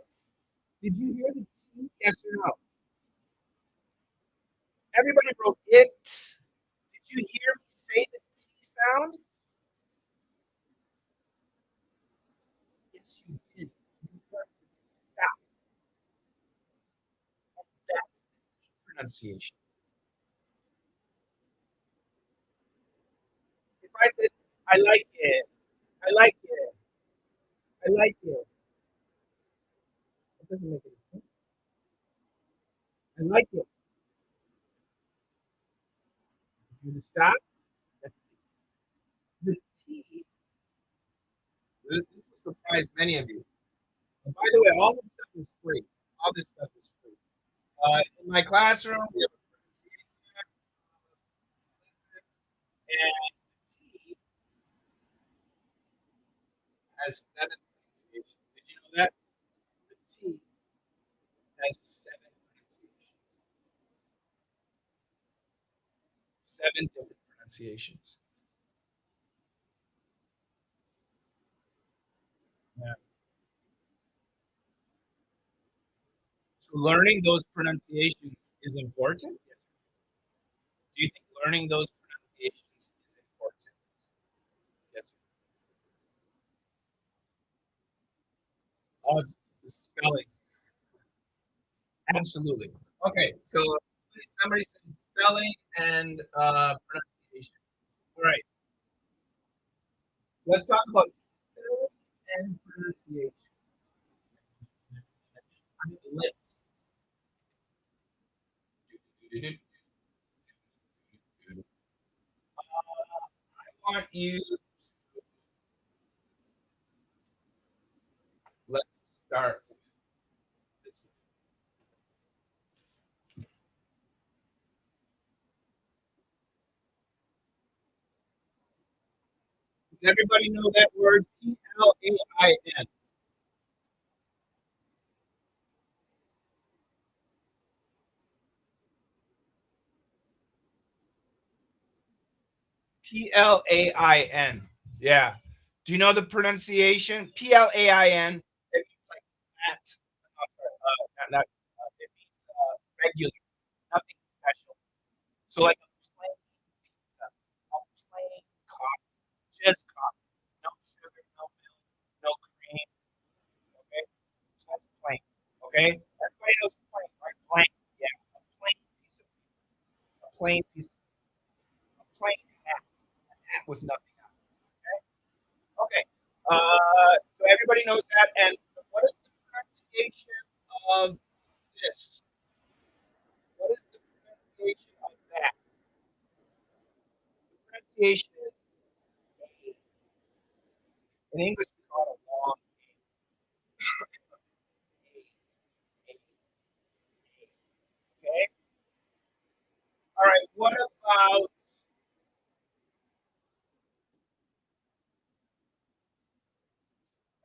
Did you hear the T? Yes or no? Everybody wrote it. Did you hear me say the T sound? Yes, you did. You heard the stop. That's the T pronunciation. If I said, I like it, I like it, I like it, it doesn't make any sense. I like it. You to stop. That's the T. This will surprise many of you. And by the way, all this stuff is free. All this stuff is free. In my classroom, we have a pronunciation and T has 7 pronunciations. Did you know that? The T has 7 pronunciations. 7 different pronunciations. Yeah. So learning those pronunciations is important. Do you think learning those pronunciations is important? Yes. Oh, it's the spelling. Absolutely. Okay, so somebody said spelling and pronunciation. All right, let's talk about spelling and pronunciation. I mean, lists. I want you. Let's start with this one. Does everybody know that word? P-L-A-I-N. P-L-A-I-N. Yeah. Do you know the pronunciation? P-L-A-I-N. It means like that. It means regular, nothing special. So like a plain pizza, a plain coffee, just coffee, no sugar, no milk, no cream. Okay, so that's plain. Okay, everybody knows plain, right? Plain, yeah, a plain piece of a plain piece, a plain hat, a hat with nothing on it. Okay, okay. So everybody knows that. And what is the pronunciation of this? What is the pronunciation of that? The pronunciation is A. In English, we call it a long A. A, A, okay? All right, what about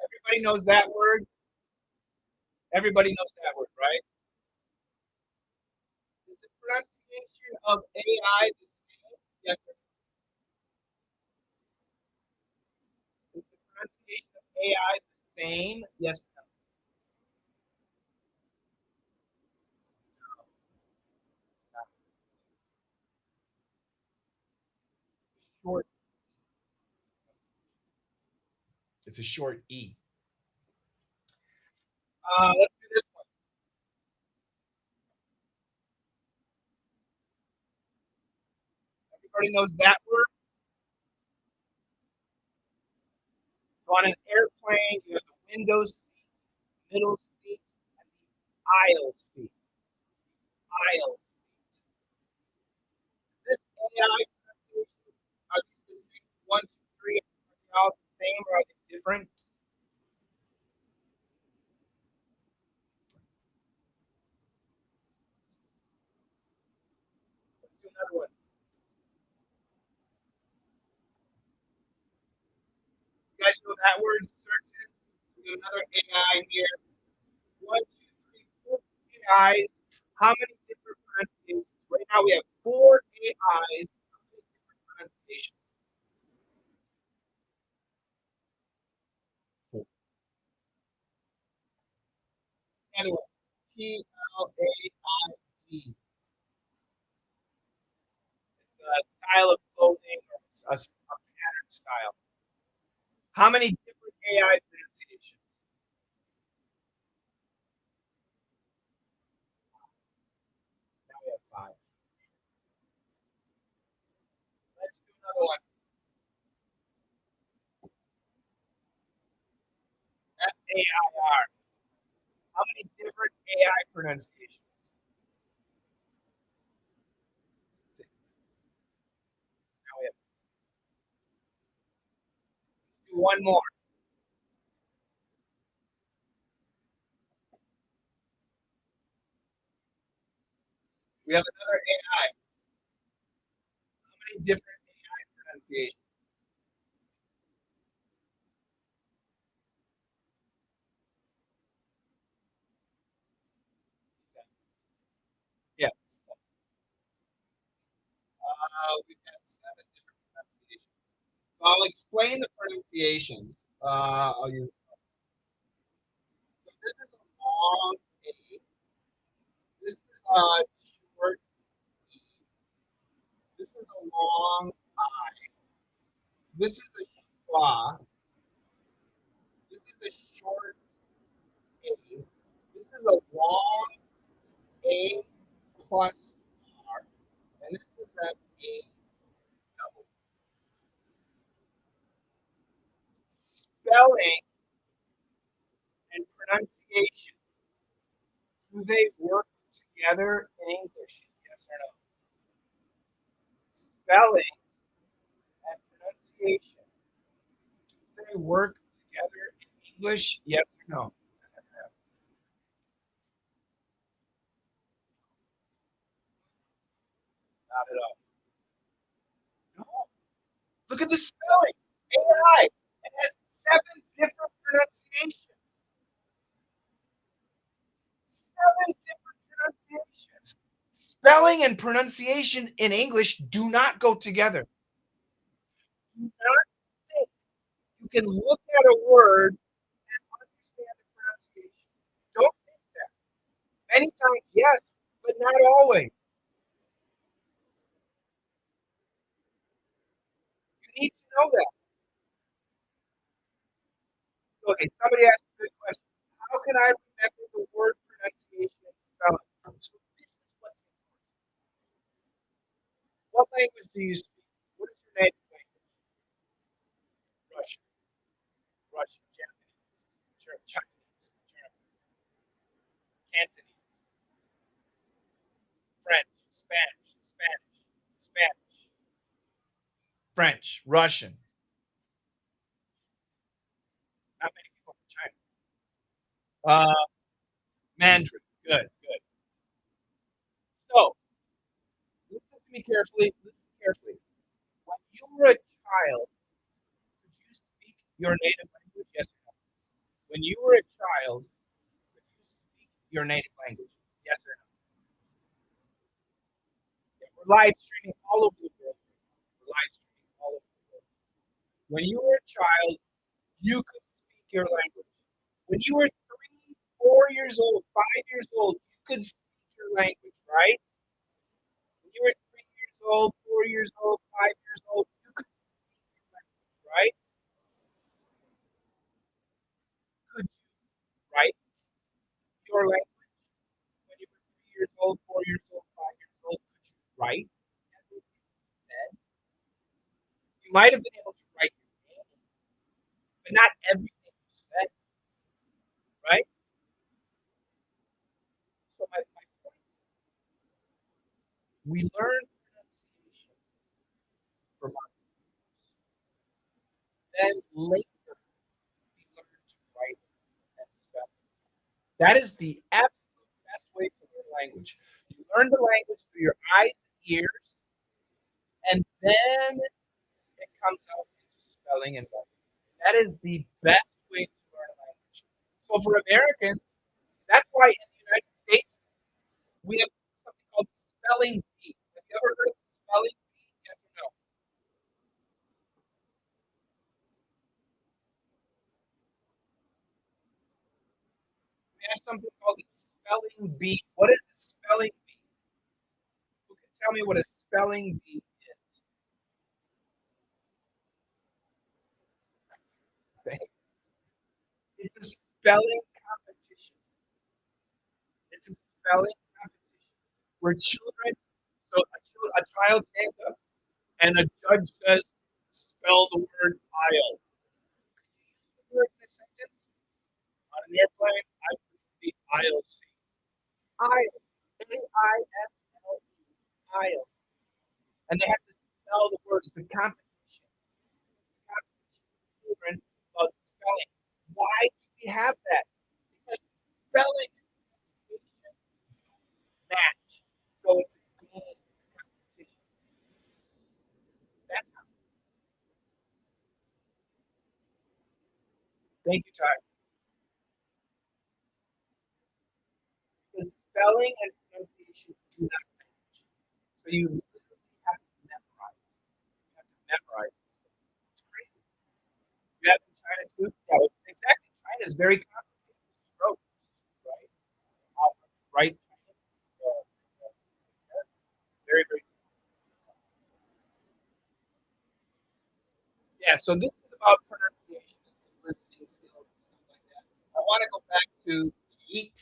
everybody knows that word? Everybody knows that word, right? Is the pronunciation of AI the same? Yes or no? Is the pronunciation of AI the same? Yes or no? Short. It's a short E. Let's do this one. Everybody knows that word? So on an airplane, you have the window seat, middle seat, and the aisle seat. Aisle. This AI pronunciation, are these the same? One, two, three, are they all the same or are they different? Let's do another one. guys know that word? Certain. We have another AI here. 1, 2, 3, 4 AIs. How many different pronunciations? Right now we have 4 AIs. How many different pronunciations? 4. Another one. 𝐶𝐾𝐚𝐢𝐳. It's a style of clothing or a pattern style. How many different AI pronunciations? Now we have 5. Let's do another one. FAIR. How many different AI pronunciations? 6. Now we have. Let's do one more. We have another AI. How many different AI pronunciations? Yes. We've got 7 different pronunciations. So I'll explain the pronunciations. I'll use. So this is a long A. This is a short E. This is a long I. This is a schwa. This is a short A. This is a long A plus R. And this is an A double. Spelling and pronunciation. Do they work together in English? Yes or no? Spelling and pronunciation. Do they work together in English? Yes or no? Not at all. No. Look at the spelling. AI. It has 7 different pronunciations. 7 different pronunciations. Spelling and pronunciation in English do not go together. Do not think you can look at a word and understand the pronunciation. Don't think that. Many times, yes, but not always. You need to know that. Okay, somebody asked a good question. How can I remember the word pronunciation and spelling? So this is what's important. What language do you speak? What is your native language? Russian, Russian, Japanese, Chinese, German, Cantonese, French, Spanish, French, Russian. Not many people from China. Mandarin. Good, good. So listen to me carefully. Listen carefully. When you were a child, could you speak your native language? Yes or no? When you were a child, could you speak your native language? Yes or no? Yeah, we're live streaming all over the world. We're live streaming all over the world. When you were a child, you could speak your language. When you were 3, 4 years old, 5 years old, you could speak your language, right? When you were 3 years old, 4 years old, 5 years old, you could speak your language, right? Could you write your language when you were 3 years old, 4 years old, 5 years old? Could you write everything you said? You might have been able to write your name, but not everything you said, right? So my point is, we learn pronunciation from our then later we learn to write and spell. That is the absolute best way to learn language. You learn the language through your eyes and ears, and then it comes out into spelling and writing. That is the best way to learn a language. So for Americans, that's why in the United States we have something called spelling bee. Have you ever heard of spelling bee? Yes or no? We have something called a spelling bee. What is a spelling bee? Who can tell me what a spelling bee is? It's a spelling competition. It's a spelling competition where children, a child stands up and a judge says, spell the word aisle. Word in a sentence on an airplane, I put the aisle seat. Aisle. Aisle. Aisle. And they have to spell the word. It's a competition. It's a competition with children about spelling. Why do we have that? Because spelling and pronunciation match. So it's a game. It's a competition. That's how. Thank you, Ty. Because spelling and pronunciation do not match. So you literally have to memorize. You have to memorize. It's crazy. You have in China too. Yeah, exactly. China is very complicated. Strokes, right? Right. Very, very. Yeah. So this is about pronunciation and listening skills and stuff like that. I want to go back to eight.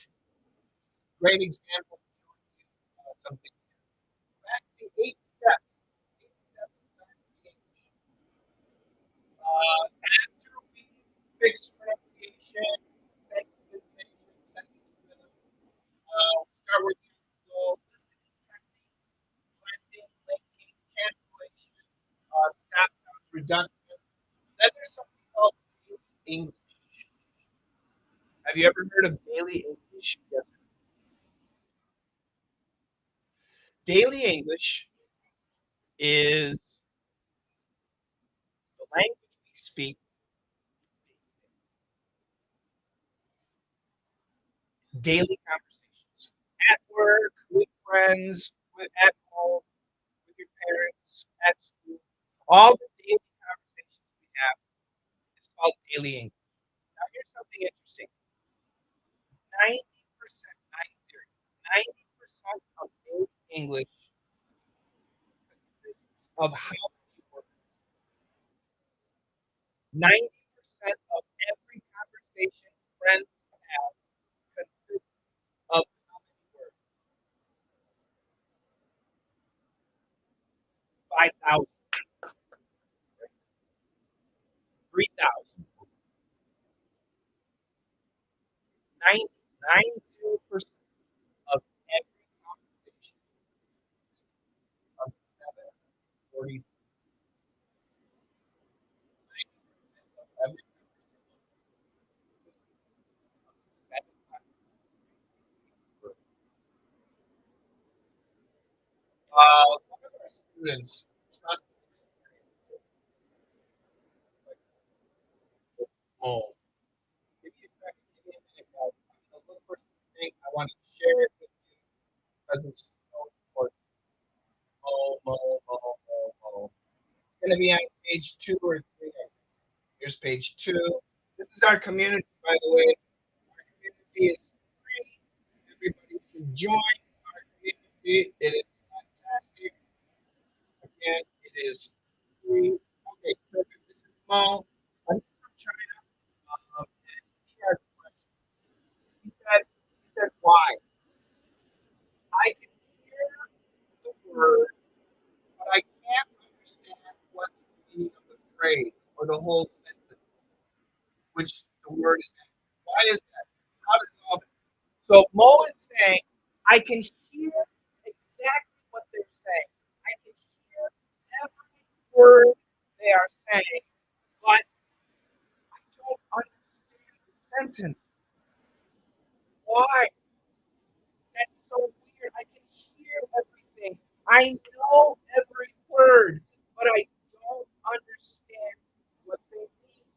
Great example of showing you something. Back to the 8 steps. 8 steps of learning English. After we fix pronunciation, sentence intonation, sentence rhythm, start working on listening techniques, blending, linking, cancellation, stop sounds, reduction. Then there's something called daily English. Have you ever heard of daily English? Yes. Daily English is the language we speak daily conversations at work, with friends, at home, with your parents, at school. All the daily conversations we have is called daily English. Now, here's something interesting. 90%, 90% of daily English consists of how many words? 90% of every conversation friends have consists of how many words? 5,000, 3,000, 90% of every conversation consists of 740. 90% of every conversation consists of 700 words. One of our students just experienced this. Oh, give me a second, give me a minute, guys. I'm going to look for something. I want to share it with you because it's so important. Oh, oh, oh, oh, oh. It's going to be on page 2 or 3. Here's page 2. This is our community, by the way. Our community is free. Everybody should join our community. It is fantastic. Again, it is free. Okay, perfect. This is Mo. He's from China. And he has a question. He said, why? I can hear the word, but I can't understand what's the meaning of the phrase or the whole sentence, which the word is in. Why is that? How to solve it? So Mo is saying, I can hear exactly what they're saying. I can hear every word they are saying, but I don't understand the sentence. Why? That's so weird. I can hear everything. I know every word, but I don't understand what they mean.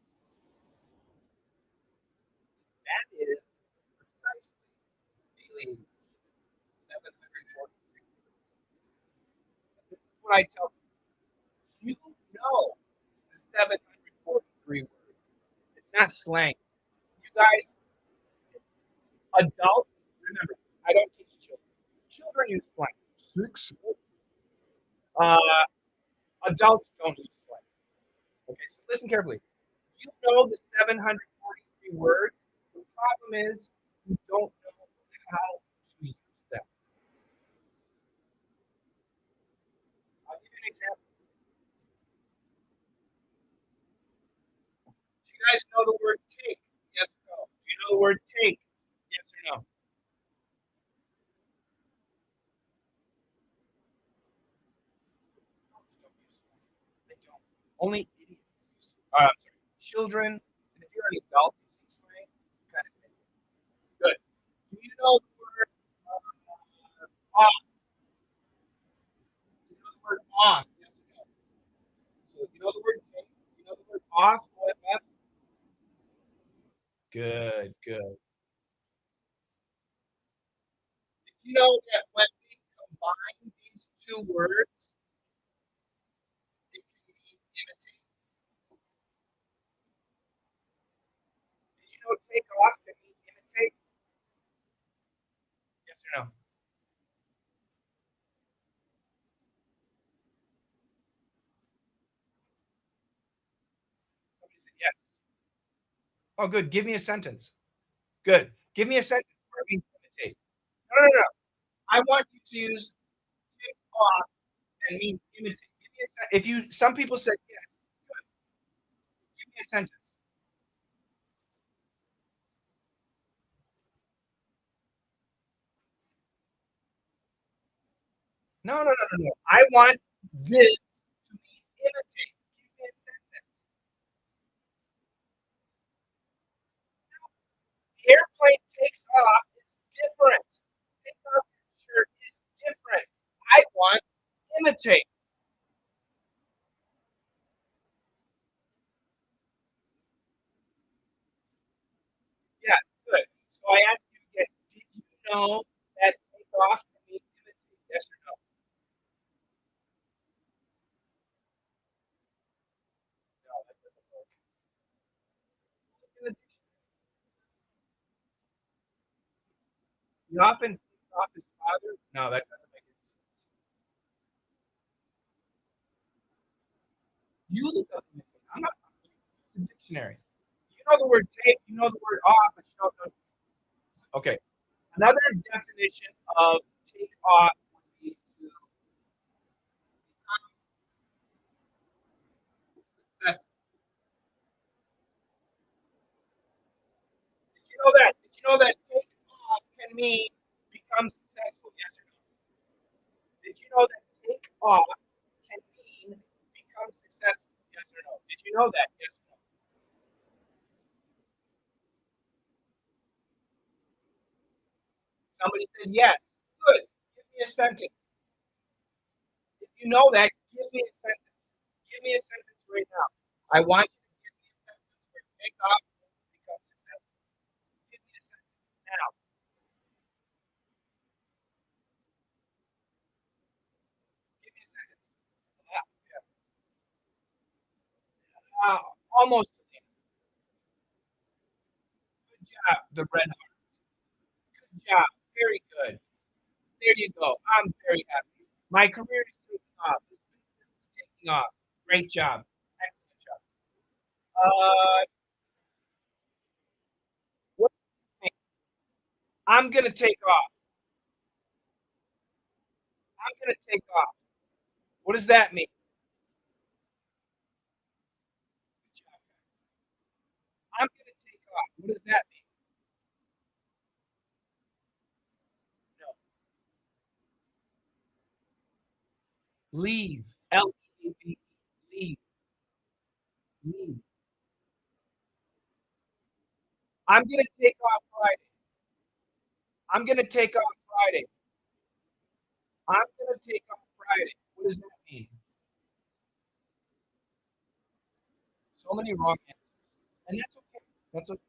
743 words. It's not slang. You guys, adults, remember, I don't teach children. Children use slang. 6. Uh, adults don't use slang. Okay, so listen carefully. You know the 743 words. The problem is you don't know how to use them. I'll give you an example. Do you guys know the word take? Yes or no? Do you know the word take? Yes or no? Adults don't use slang. They don't. Only idiots use slang. I'm sorry, children. And if you're an adult using slang, you kind of think. Good. Do you know the word off? Do you know the word off? Yes or no? So you know the word take? You know the word off? OFF? Good, good. Did you know that when we combine these two words, it can mean imitate? Did you know take off can mean imitate? Yes or no? Somebody said yes. Oh, good. Give me a sentence. Good. Give me a sentence where it means imitate. No, no, no. I want you to use take off and mean imitate. Give me a if you some people said yes. Good. Give me a sentence. No, no, no, no, no. I want this to mean imitate. Give me a sentence. Airplane takes off is different. Take off your shirt is different. I want imitate. Yeah, good. So I asked you again, did you know that take off can mean imitate? Yes or no? No, that doesn't work. Look in the dictionary. He often takes off his father. No, that doesn't make any sense. You look up the dictionary. I'm not the dictionary. You know the word take, you know the word off, but you don't know. Okay. Another definition of take off would be to become successful. Did you know that? Did you know that take off can mean become successful? Yes or no? Did you know that take off can mean become successful? Yes or no? Did you know that? Yes or no? Somebody said yes. Good. Give me a sentence. If you know that, give me a sentence. Give me a sentence right now. I want you to give me a sentence where take off become successful. Give me a sentence now. Give me a sentence. Yeah, yeah. Almost. Good job, the red heart. Good job. Very good. There you go. I'm very happy. My career is taking off. This business is taking off. Great job. Excellent job. Uh, what do you think? I'm gonna take off. I'm gonna take off. What does that mean? Good job. I'm gonna take off. What does that mean? No. Leave. Leave. Leave. Leave. I'm gonna take off Friday. I'm gonna take off Friday. I'm gonna take off Friday. What does that mean? So many wrong answers. And that's okay. That's okay.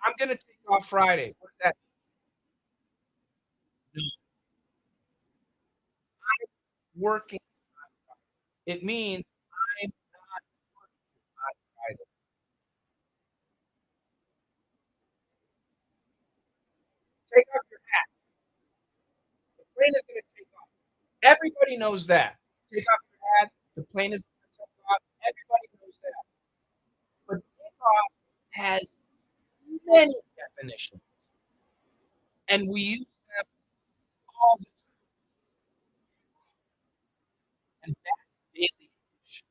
I'm gonna take off Friday. What does that mean? No. I'm working. It means Take off your hat. The plane is going to take off. Everybody knows that. Take off your hat. The plane is going to take off. Everybody knows that. But takeoff has many definitions, and we use them all the time. And that's daily English.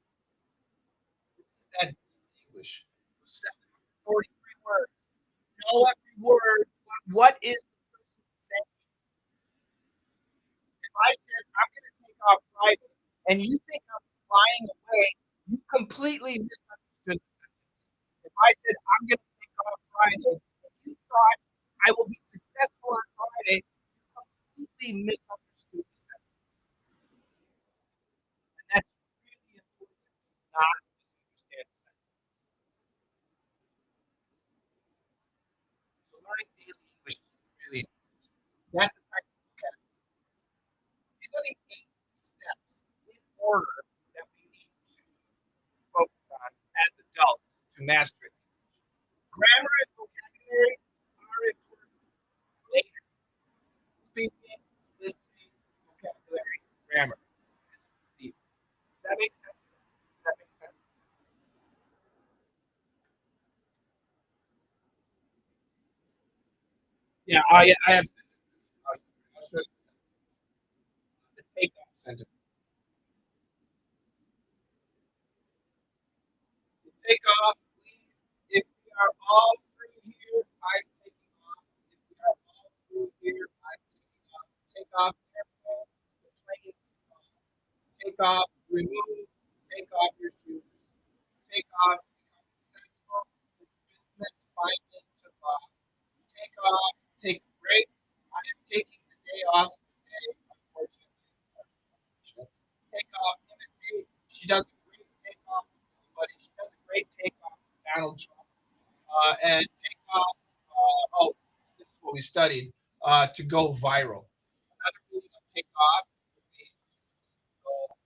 This is that daily English. 743 words. Know every word. What is the person saying? If I said I'm going to take off Friday, and you think I'm flying away, you completely misunderstood the sentence. If I said I'm going to take off Friday, and you thought I will be successful on Friday, you completely misunderstood the sentence. And that's really important to not misunderstand the sentence. So learning daily English is really important. That's the type of vocabulary. These are the 8 steps in order that we need to focus on as adults to master it. Grammar and vocabulary are important later. Speaking, listening, vocabulary, grammar. Does that make sense? Does that make sense? Yeah, I have sentences. I'll show you the takeoff sentence. To take off, leave. If we are all through here, I'm taking off. If we are all through here, I'm taking off. Take off airplane. The plane took off. Take off, remove, take off your shoes. Take off, become successful. It's business, finding, took off. Take off, take a break. I am taking the day off today, unfortunately. Take off, imitate. She does a great takeoff with somebody. She does a great takeoff with Donald Trump. And take off, oh, this is what we studied, to go viral. Another meaning of take off would be to go viral,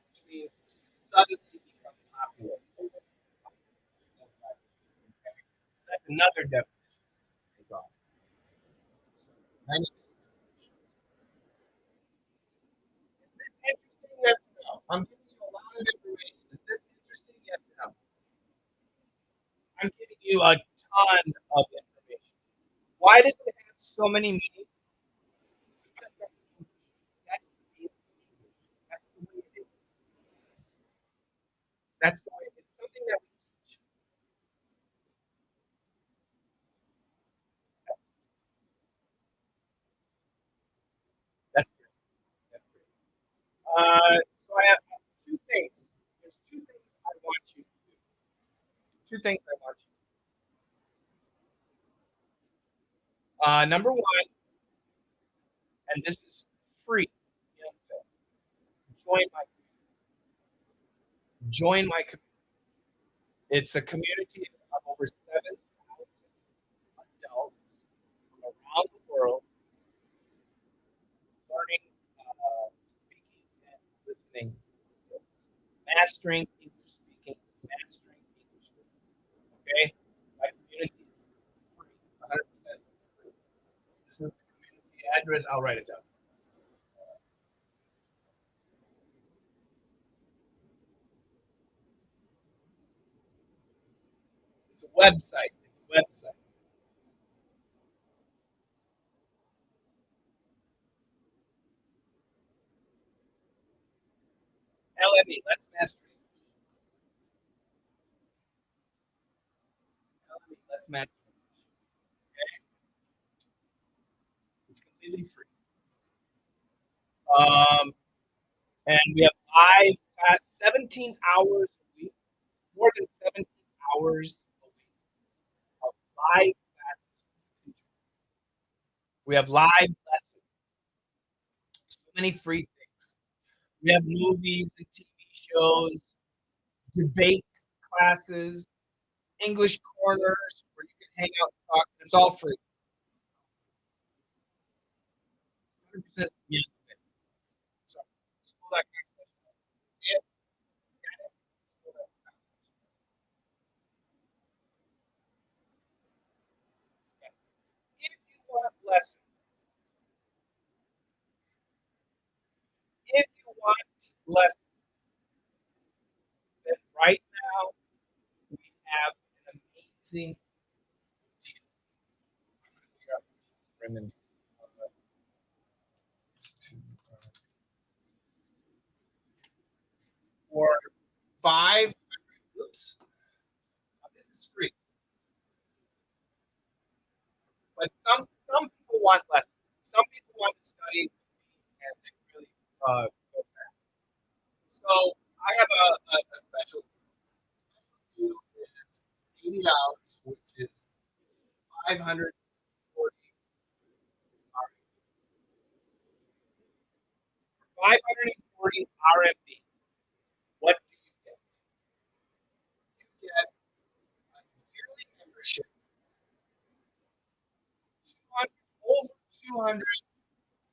which means to suddenly become popular. Okay? So that's another definition of take off. So many definitions. Is this interesting? Yes or no? I'm giving you a lot of information. Is this interesting? Yes or no? I'm giving you a ton of information. Why does it have so many meanings? Because that's English. That's English. That's the way it is. That's the way it's something that we teach. That's that's great. That's great. So I have two things. There's two things I want you to do. Two things I want you to do. Number one, and this is free. Join my join my community. It's a community of over 7,000 adults from around the world learning speaking and listening skills, mastering English speaking, mastering English listening. Okay, my community is free, 100% free. This is the community address. I'll write it down. It's a website. It's a website. LME. Let's master English. LME. Let's master English. Okay, it's completely free. Um, and we have live class 17 hours a week, more than 17 hours a week of live classes. We have live lessons, so many free things. We have movies and TV shows, debate classes, English corners where you can hang out and talk. It's all free. 100%. Yeah. So, school.com. Yeah, want lessons, then right now we have an amazing deal. I'm going to figure out Raymond, for 500. Oops. This is free. But some people want lessons. Some people want to study and they really go fast. So I have a special. Special deal is $80, which is 540 540 RMB. What do you get? You get a yearly membership, 200, over 200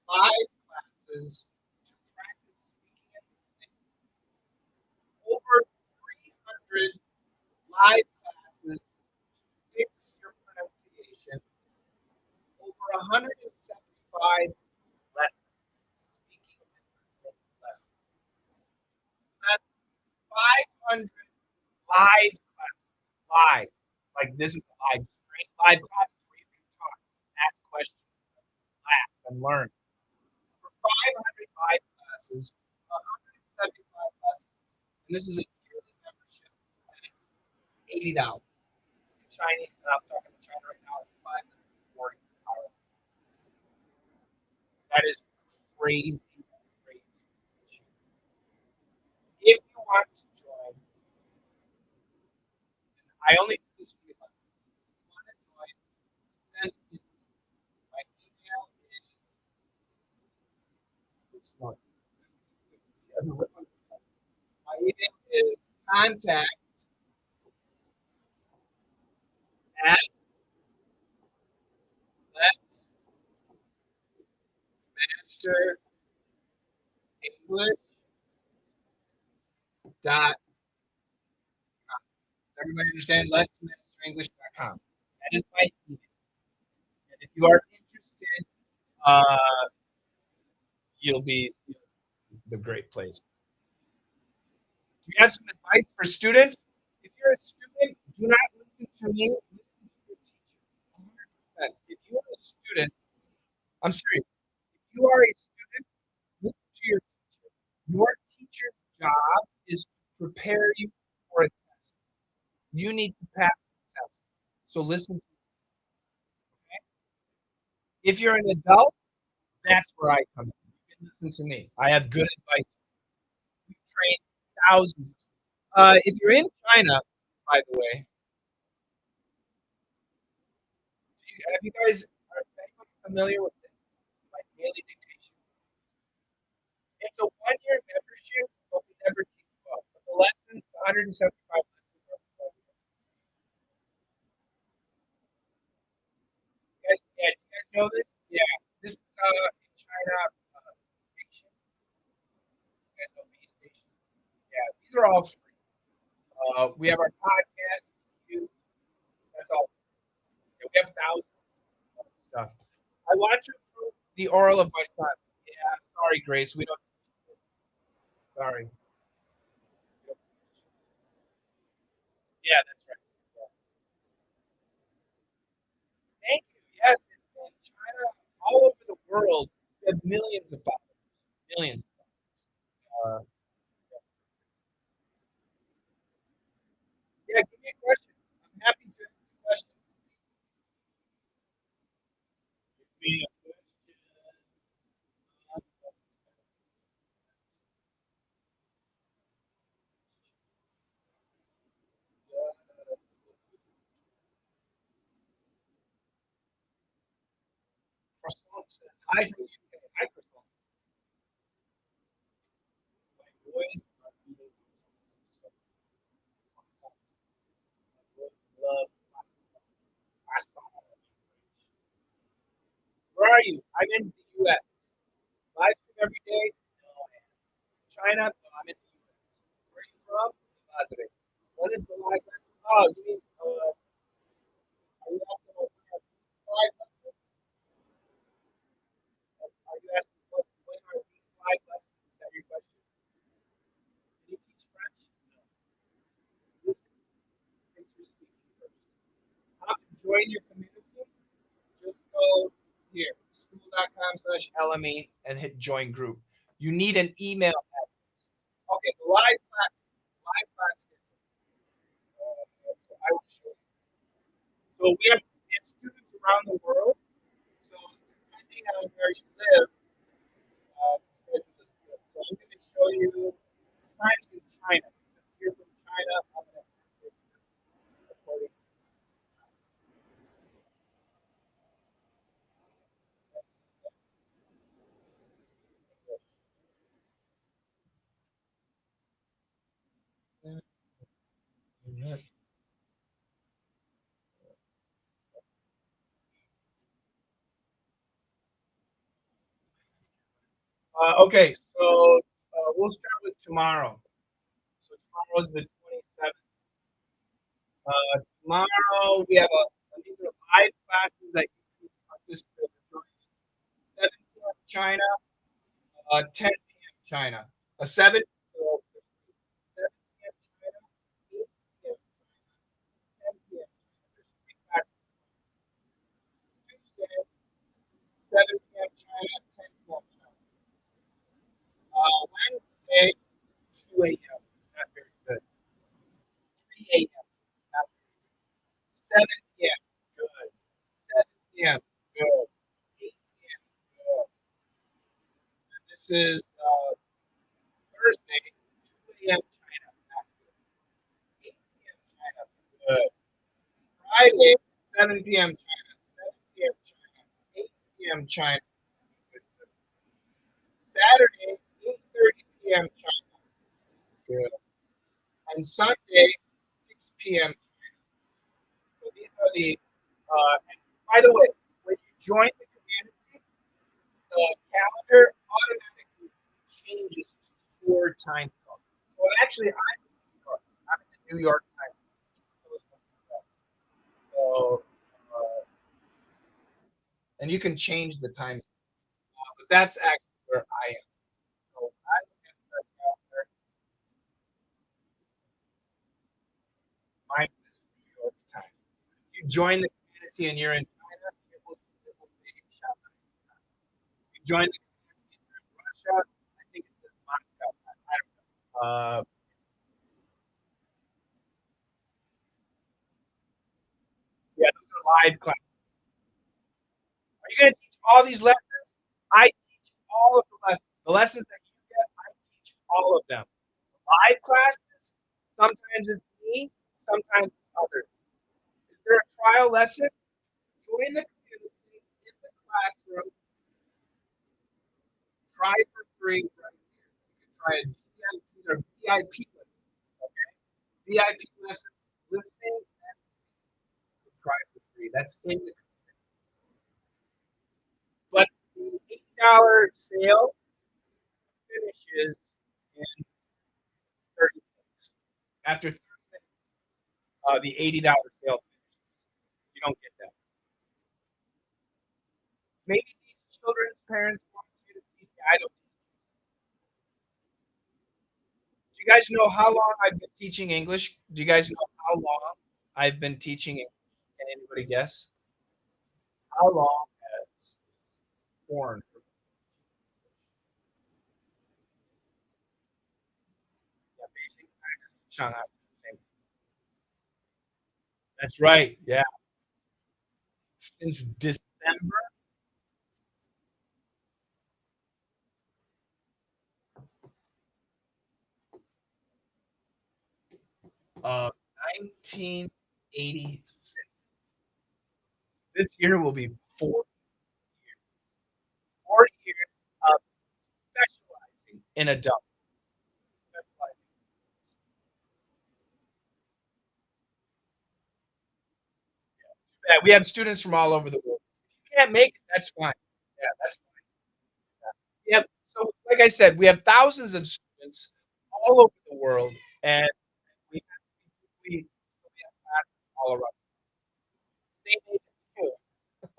live classes to practice speaking and listening, over 300 live classes to fix your pronunciation, over 175 lessons, speaking and listening lessons. That's 500 live classes. Live. Like this is a live, straight live classes where you can talk, ask questions, laugh, and learn. For 500 live classes, 175 lessons, and this is a yearly membership, and it's $80. In Chinese, and I'm talking to China right now, it's 540. That is crazy, crazy. If you want to join, I only do this for you. If you want to join, send me. My email is. My email is contact at let's master English dot. Does everybody understand? Let's master English.com. That is my email. And if you are interested, you'll be the great place. Do you have some advice for students? If you're a student, do not listen to me. Listen to your teacher. 100%. If you are a student, I'm serious. If you are a student, listen to your teacher. Your teacher's job is to prepare you for a test. You need to pass the test. So listen. Okay? If you're an adult, that's where I come in. You can listen to me. I have good advice. We've trained thousands. If you're in China, by the way, have you guys, is anyone familiar with this? Like daily dictation. It's a 1 year membership, but we never keep you up. But the lessons, 175 lessons are for you. Guys, yeah, do you guys know this? Yeah, this is in China station. You guys know B station? Yeah, these are all free. We have our podcast. That's all. Yeah, we have thousands of stuff. I want to improve the oral of my son. Yeah, sorry, Grace. We don't. Sorry. Yeah, that's right. Yeah. Thank you. Yes, in China, all over the world, we have millions of followers. Millions. Uh, yeah, give me a question. I'm happy to answer questions. Give me a question. Croissant says, hi from the UK. Hi, Croissant. My boys are eating love pasta. Where are you? I'm in the US. Live stream every day? No, I am. China? No, I'm in the US. Where are you from? Padre. What is the live lesson? Oh, you mean, are you asking what live lessons? Are you asking when are these live lessons? Is that your question? /LME and hit join group. You need an email address. Okay, the live class. Live class. So I will show you. So we have students around the world. So depending on where you live, so I'm going to show you times in China. Since you're from China, I'm going to according. Okay, so we'll start with tomorrow. So tomorrow is the 27th. Tomorrow we have these are live classes that you can participate in. 7 p.m. China, 10 p.m. China. 7, so 7 p.m. China, 8 p.m. China, 10 p.m. There's 3 classes. Tuesday, 7 p.m. China, 10 p.m. China. Wednesday, 2 a.m. Not very good. 3 a.m. Not very good. 7 p.m. Good. 7 p.m. Good. 8 p.m. Good. And this is Thursday, 2 a.m. China. Not good. 8 p.m. China. Good. Friday, 7 p.m. China. 7 p.m. China. 8 p.m. China. Good. Saturday, 8:30 p.m. China. Good. And Sunday, 6 p.m. China. So these are and by the way, when you join the community, the calendar automatically changes to your time zone. So actually, I'm in New York. I'm in the New York time zone. So, and you can change the time, but that's actually where I am. So I look at the calendar. Mine says New York time. If you join the community and you're in China, it will say Shanghai time. If you join the community and you're in Russia, I think it says Moscow time. I don't know. Yeah, those are live classes. Are you going to teach all these lessons? I teach all of the lessons. The lessons that you get, I teach all of them. Live classes, sometimes it's me, sometimes it's others. Is there a trial lesson? Join the community in the classroom. Try for free right here. You can try a DVI, these are VIP lessons. Okay? VIP lessons, listening and try for free. That's in the but the $80 sale finishes in 30 minutes. After 30 minutes, the $80 sale finishes. You don't get that. Maybe these children's parents want you to teach. I don't. Do you guys know how long I've been teaching English? Do you guys know how long I've been teaching English? Can anybody guess? How long has porn? Yeah, basic facts. Shanghai. That's right. Yeah. Since December of 1986. This year will be 40 years of specializing in adult. Yeah, we have students from all over the world. If you can't make it, that's fine. Yeah, that's fine. Yeah. So, like I said, we have thousands of students all over the world, and we have classes all around. Same age as you.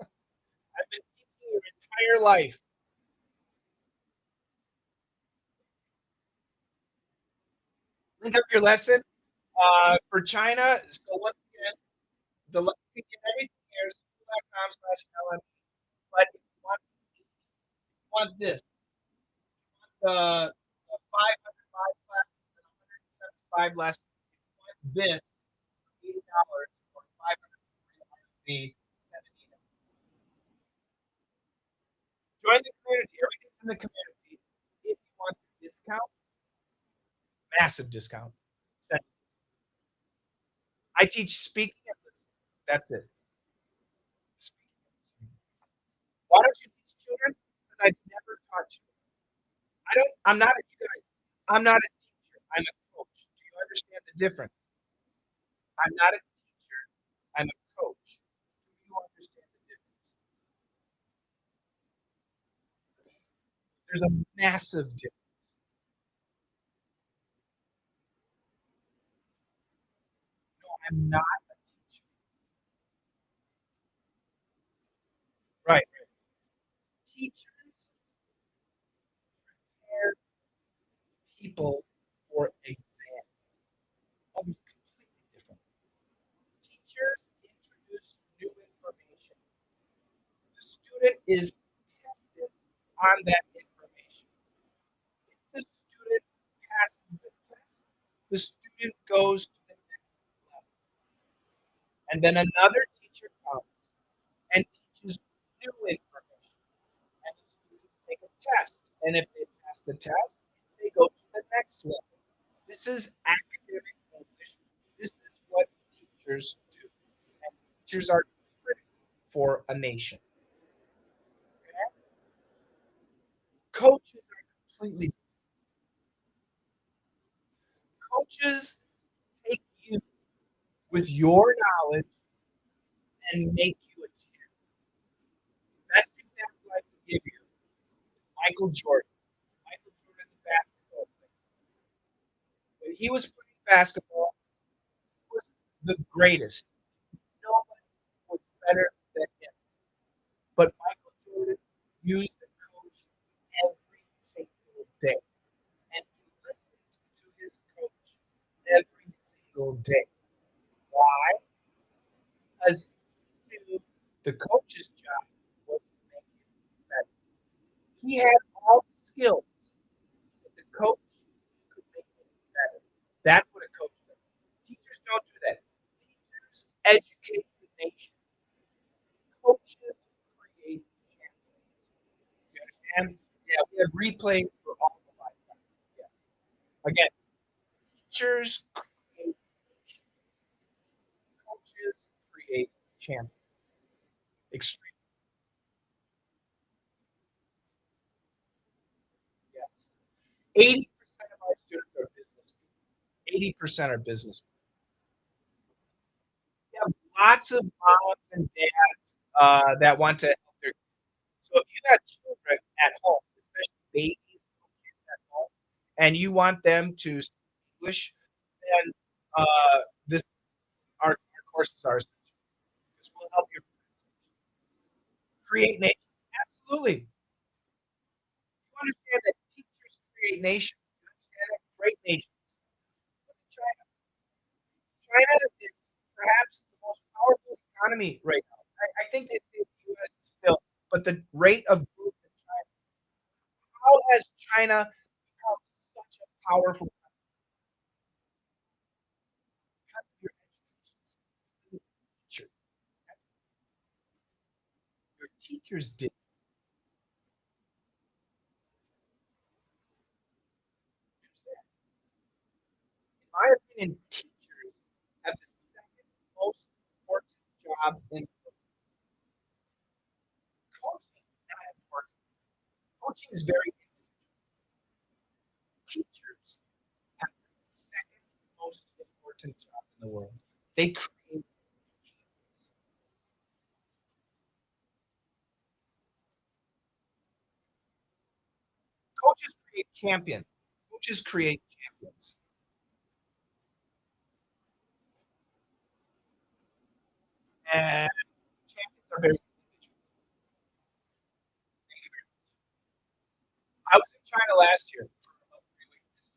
I've been teaching your entire life. Link up your lesson for China. So once again, you can get everything here, school.com/LM. But if you want want this. The 505 classes and 175 lessons. If you want this, $80 or 540 $70. Join the community. Everything's in the community. If you want the discount, massive discount. I teach speaking and listening. That's it. Speaking and listening. Why don't you teach children? Because I've never taught you. I'm not a you guys. I'm not a teacher. I'm a coach. Do you understand the difference? I'm not a teacher. I'm a coach. Do you understand the difference? There's a massive difference. No, I'm not a teacher. Right. Teachers prepare people for exams. Almost completely different. Teachers introduce new information. The student is tested on that information. If the student passes the test, the student goes to the next level. And then another teacher comes and teaches new information. And the students take a test. And if they pass the test, they go to the next level. This is academic English. This is what teachers do. And teachers are critical for a nation. Okay? Coaches are completely coaches take you with your knowledge and make you a champion. Best example I can give you is Michael Jordan. Michael Jordan, the basketball player. When he was playing basketball, he was the greatest. Nobody was better than him. But Michael Jordan used the coach every single day. And he listened to his coach every single day. Why? Because he knew the coach's job was to make him better. He had all the skills, but the coach could make him better. That's what a coach does. Teachers don't do that. Teachers educate the nation. Coaches create champions. You understand? Yeah, we have replays for all the lifetimes. Yes. Again, teachers create nations. Coaches create champions. Extreme. Yes. 80% of our students are business people. 80% are business people. We have lots of moms and dads that want to help their kids. So if you have children at home, especially babies, little kids at home, and you want them to speak English, then this our courses are essential. This will help you create nations. Absolutely. You understand that teachers create nations. You understand that great nations. Look at China. China is perhaps the most powerful economy right now. I think they say the U.S. is still, but the rate of growth in China. How has China become such a powerful country? Your education, your teachers did. In my opinion, teachers have the second most important job in coaching. Not important. Coaching is very teachers have the second most important job in the world. They create coaches create champions. Coaches create champions. And champions are very individual. I was in China last year for about 3 weeks.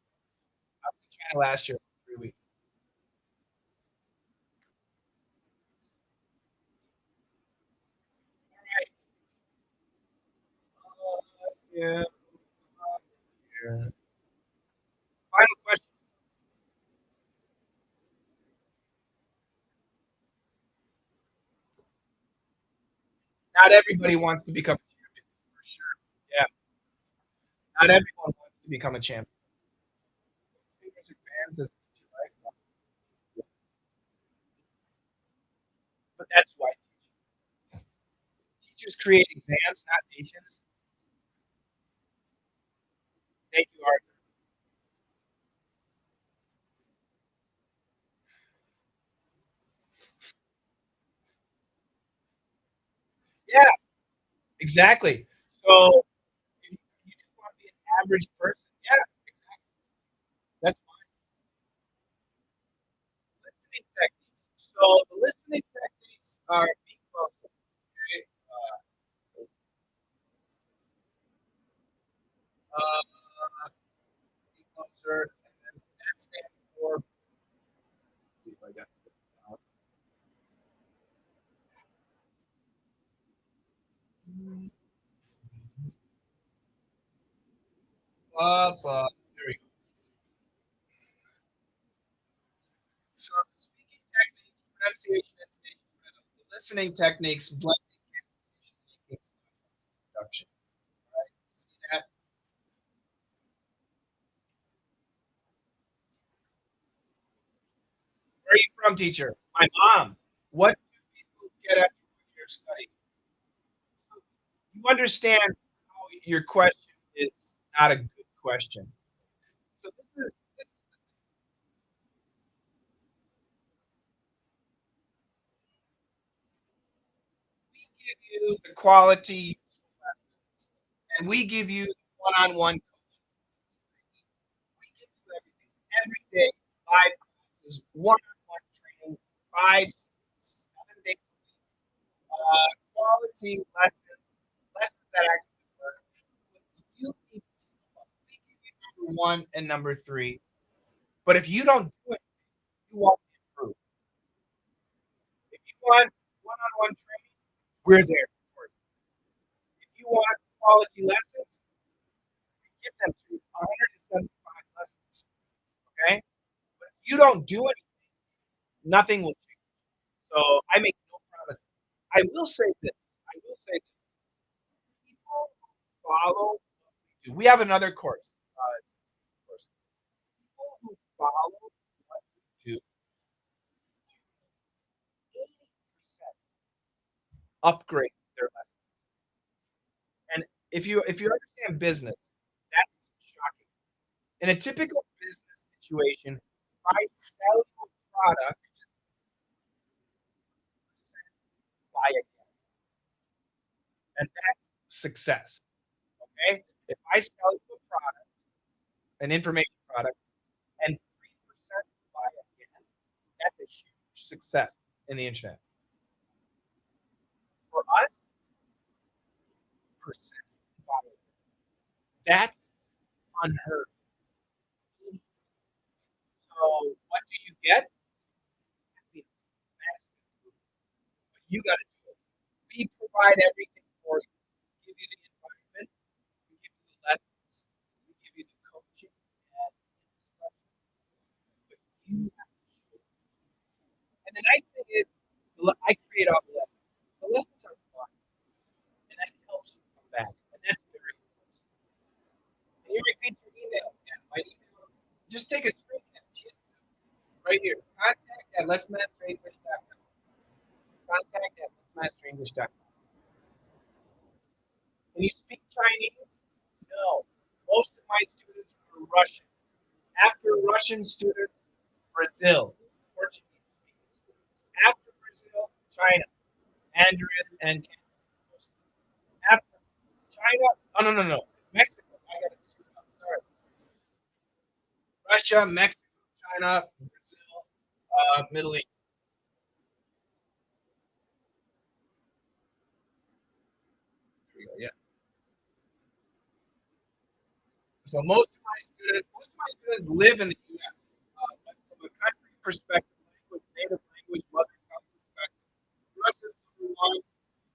I was in China last year for 3 weeks. All right. Not everybody wants to become a champion, for sure. Yeah, not everyone wants to become a champion. Singers or bands as a teacher, right? But that's why teachers create exams, not nations. Thank you, Arthur. Yeah, exactly. So if you just want to be an average person, yeah, exactly. That's fine. Listening techniques. So the listening techniques are being closer. Okay? Be closer, and then that stands for. Let's see if I got it down. There we go. So speaking techniques, pronunciation, intonation, rhythm. The listening techniques, blending, cancellation, production. Right? See that? Where are you from, teacher? My mom. What do people get after your study? So you understand how your question is not a good question. So this we give you the quality and we give you one-on-one coaching. We give you everything every day, 5 classes, one-on-one training, 5, 7 days quality lessons, lessons that actually work. You need to show up. We give you number 1 and number 3. But if you don't do it, you won't improve. If you want one-on-one training, we're there for you. If you want quality lessons, give them to you. 175 lessons. Okay? But if you don't do anything, nothing will change. So I make no promises. I will say this. I will say this. People who follow what we do. We have another course. People who follow what we do, 80% upgrade their lessons. And if you understand business, that's shocking. In a typical business situation, if I sell you a product, buy again. And that's success. Okay? If I sell you a product, an information product, and 3% buy again, that's a huge success in the internet. For us, percent buy again. That's unheard of. So what do you get? Happiness. But you got to do it. We provide everything for you. We give you the environment. We give you the lessons. We give you the coaching and instruction. But you have to show up. And the nice thing is, I create all the lessons. The lessons are fun, and that helps you come back. And that's very important. And you repeat your email. Yeah, my email. Just take a screenshot right here. Contact at letsmasterenglish.com. Contact at letsmasterenglish.com. Can you speak Chinese? No. Most of my students are Russian. After Russian students, Brazil, Portuguese speaking students. After Brazil, China, Mandarin, and Cantonese. After China, oh, no, no, no. Mexico. I got it. Sorry. Russia, Mexico, China, Brazil, Middle East. There we go. Yeah. So most of my students live in the U.S. But from a country perspective, language, native language, mother tongue perspective, Russia's number 1,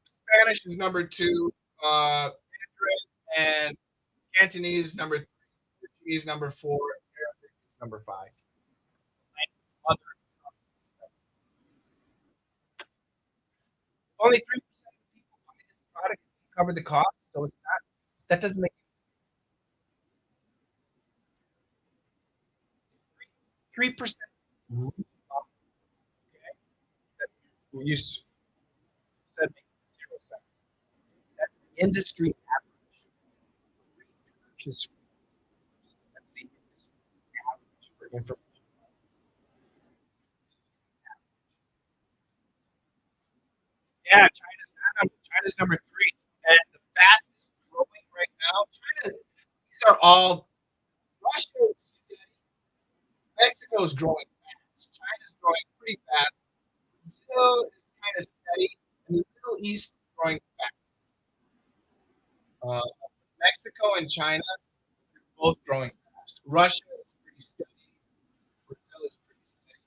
Spanish is number 2, Mandarin and Cantonese number 3, Portuguese number 4, Arabic is number 5. Mother tongue. Only 3% of people come to this cover the cost, so it's not that doesn't make 3%. Okay, that you said makes 0 sense. That's the industry average. Purchase That's the industry average for information. Yeah, China's number three, and the fastest growing right now. China. These are all Russia is steady. Mexico is growing fast. China's growing pretty fast. Brazil is kind of steady, and the Middle East is growing fast. Uh, Mexico and China are both growing fast. Russia is pretty steady. Brazil is pretty steady.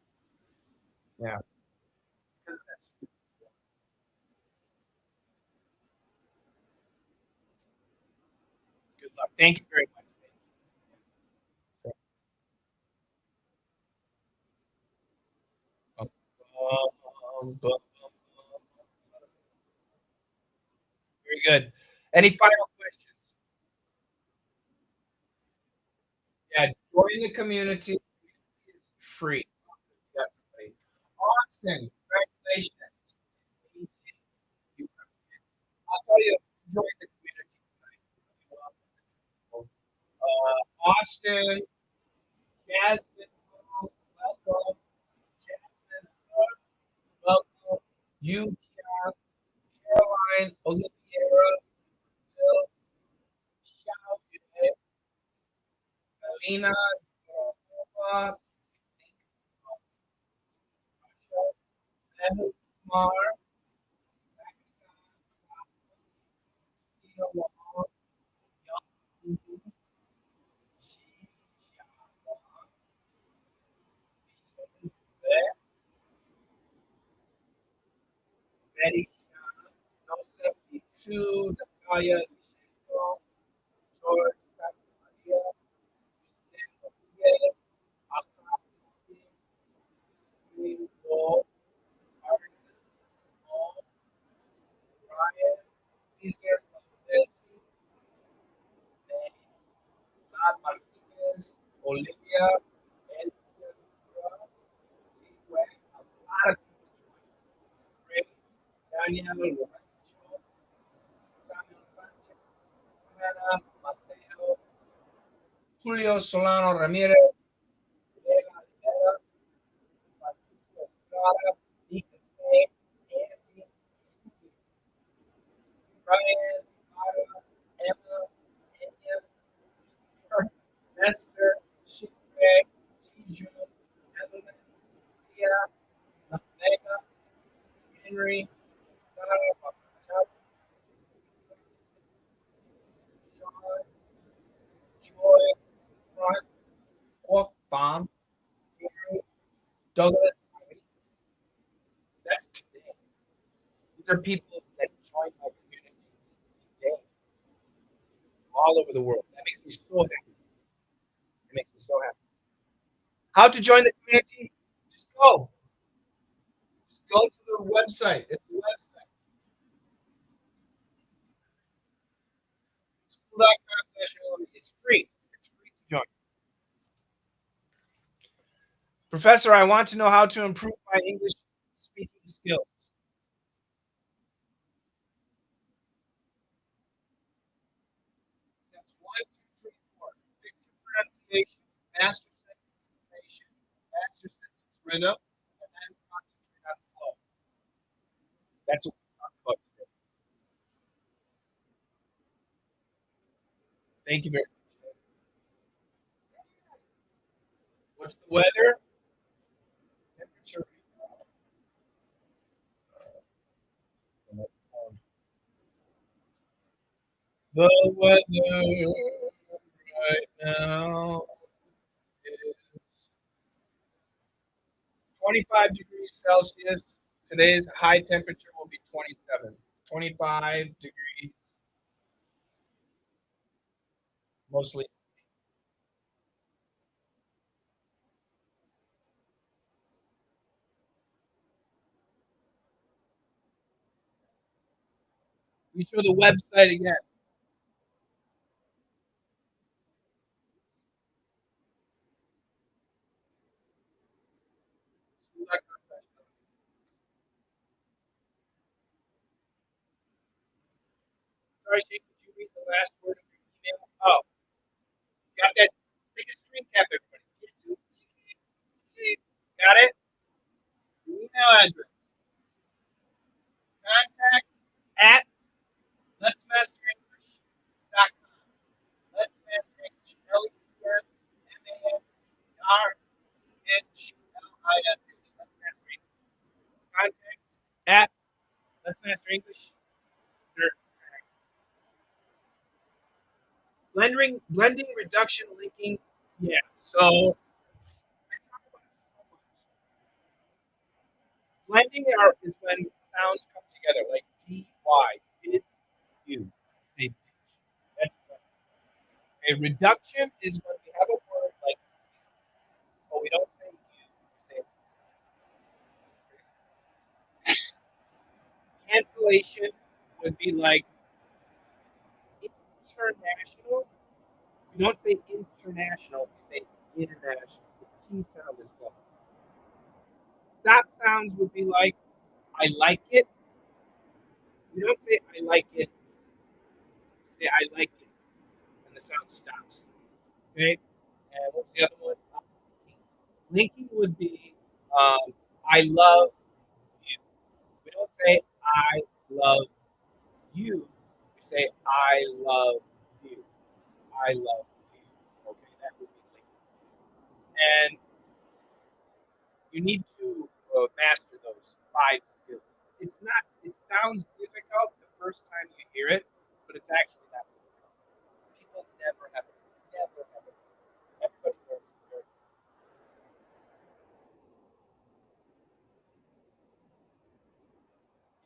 Yeah, because of that. Good luck. Thank you very much. Very good. Any final questions? Yeah, join the community. It's free. That's free. Austin, congratulations. I'll tell you, join the community tonight. Austin, Jasmine, welcome. Jasmine, welcome. You, Caroline, Oliviera, Phil, Xiao, Alina, Nova, Mehul Kumar, Pakistan, Tina Wong, Young, Shi, Betty, Joseph, Itu, Natalia, George, Maria, Hussein, Rodriguez, Akram, Green, Wall, Martin, Paul, Ryan, Caesar, Valdez, Vlad Martinez, Olivia, Elsa, Leeway, a lot of people joined. Grace, Daniel, Lorenzo, Samuel Sanchez, Hannah, Mateo, Julio Solano Ramirez, Diego Rivera, Francisco Estrada, Ethan May, Andy, Brian, Mara, Emma, Enya, Nestor, Shipwreck, Jiju, Evelyn, Leah, Zamega, Henry, Sarah, Bacanal, Sean, Joy, Front, Walk Bomb, Gary, Douglas. That's today. These are people that join my community today, all over the world. That makes me so happy. It makes me so happy. How to join the community? Just go. Just go to the website. It's the website. School.com/LME. It's free. It's free to join. Professor, I want to know how to improve my English speaking skills. Steps one, two, three, four. Fix your pronunciation, master sentence information, master sentence rhythm, and then concentrate on flow. That's what we talked about today. Thank you very much. What's the weather? Temperature. The weather right now is 25 degrees Celsius. Today's high temperature will be 27. 25 degrees, mostly. We show the website again. Sorry, Shane, could you read the last word of your email? Oh, got that. Take a screen cap, everybody. Got it? Your email address. Contact at letsmasterenglish.com. Let's Master English. LETSMASTERENGLISH. Let's Master English. Contact at Let's Master English. Blending, reduction, linking. Yeah. So I talk about it so much. Blending is when sounds come together, like dy, did, you. Say, that's blending. A reduction is when we have a word like, but we don't say you, we say cancellation would be like international. We don't say international, we say international. The T sound is well. Stop sounds would be like I like it. We don't say I like it. We say I like it, and the sound stops. Okay. And what's the other one? Linking would be I love you. We don't say I love you. We say I love you. I love you. Okay, that would be linking. And you need to master those 5 skills. It's not. It sounds difficult the first time you hear it, but it's actually not difficult. People never have it. Never have it. Everybody learns it.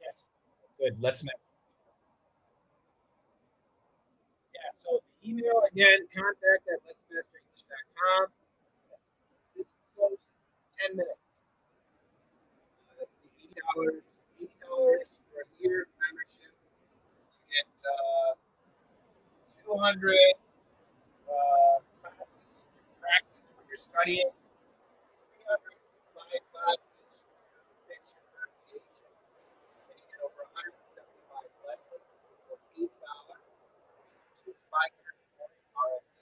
Yes. Good. Let's make. Yeah. So the email again, contact at letsmasterenglish.com. This closes 10 minutes. $80. $80 for a year membership. You get 200 classes to practice when you're studying. 300 live classes to fix your pronunciation. And you get over 175 lessons for $80, which is 540 RMB.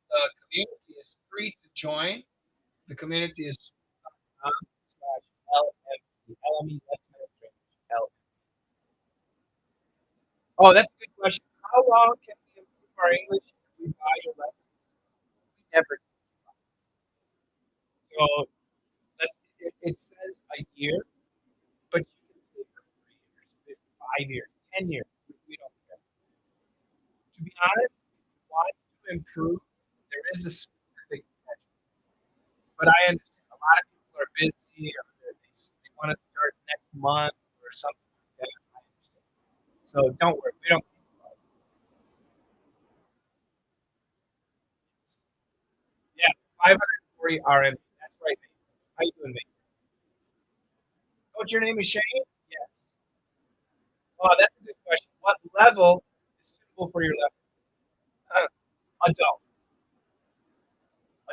The community is free to join. The community is /LME. LME, that's my L. Oh, that's a good question. How long can we improve our English if we buy your lessons? We never do. So it says a year, but you can stay for 3 years, 5 years, 10 years. We don't care. To be honest, if you want to improve, there is a specific schedule. But I understand a lot of people are busy or they want to start next month or something like that. I understand. So don't worry, we don't think about it. Yeah, 540 RMB. That's right, mate. How you doing, mate? Oh, your name is Shane? Yes. Oh, that's a good question. What level is suitable for your level? Adult.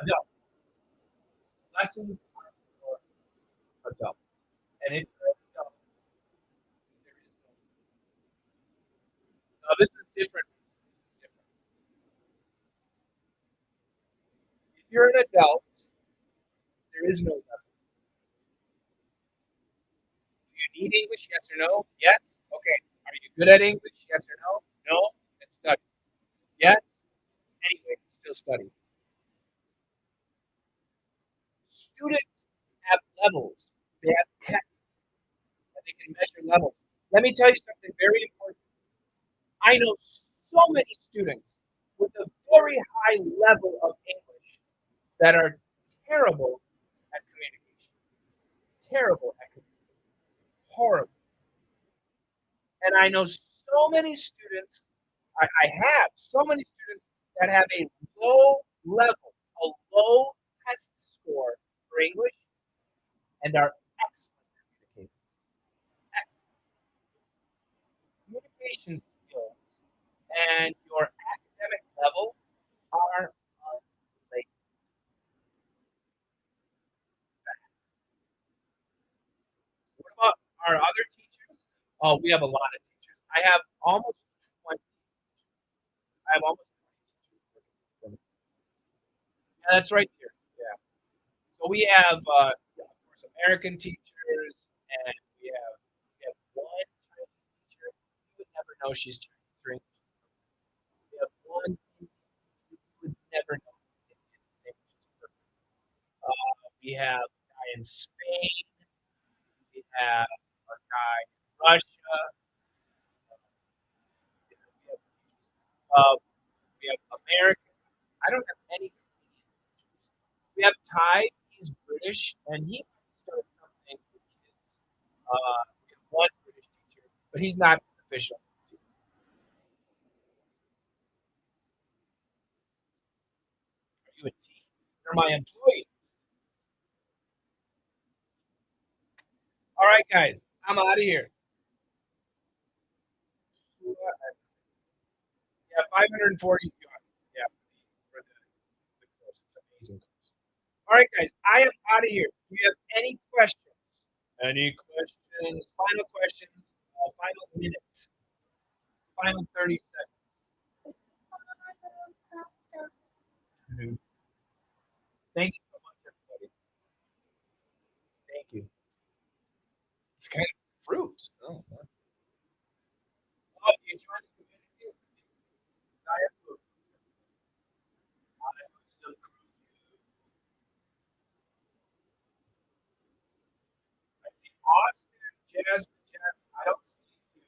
Adult. Lessons are for adult. And if you're adult, there is no. This is different. This is different. If you're an adult, there is no level. Do you need English? Yes or no? Yes. Okay. Are you good at English? Yes or no? No. Then study. Yes. Anyway, still study. Students have levels. They have tests that they can measure levels. Let me tell you something very important. I know so many students with a very high level of English that are terrible at communication. Terrible at communication. Horrible. And I know so many students, I have so many students that have a low level, a low test score for English and are excellent communicators. communication skills and your academic level are unrelated. What about our other teachers? Oh, we have a lot of teachers. I have almost 20. I have almost 20 teachers. Yeah, that's right here. Yeah. So we have, yeah, of course, American teachers, and we have one Chinese teacher. You would never know she's Chinese or English. We have one Indian teacher. You would never know she's Indian. English is we have a guy in Spain. We have a guy in Russia. We have, uh, we have American. I don't have any Canadian teachers. We have Ty. He's British, and he might start something for kids. We have one British teacher, but he's not official. Are you a team? They're my employees. All right, guys, I'm out of here. Yeah, 540. Yeah, for the course. It's amazing course. All right, guys, I am out of here. Do you have any questions? Any questions? Final questions? Final minutes? Final 30 seconds? Thank you so much, everybody. Thank you. It's kind of fruit. Oh, oh, you join the community? Diet food. I see Austin, Jasmine. I don't see you.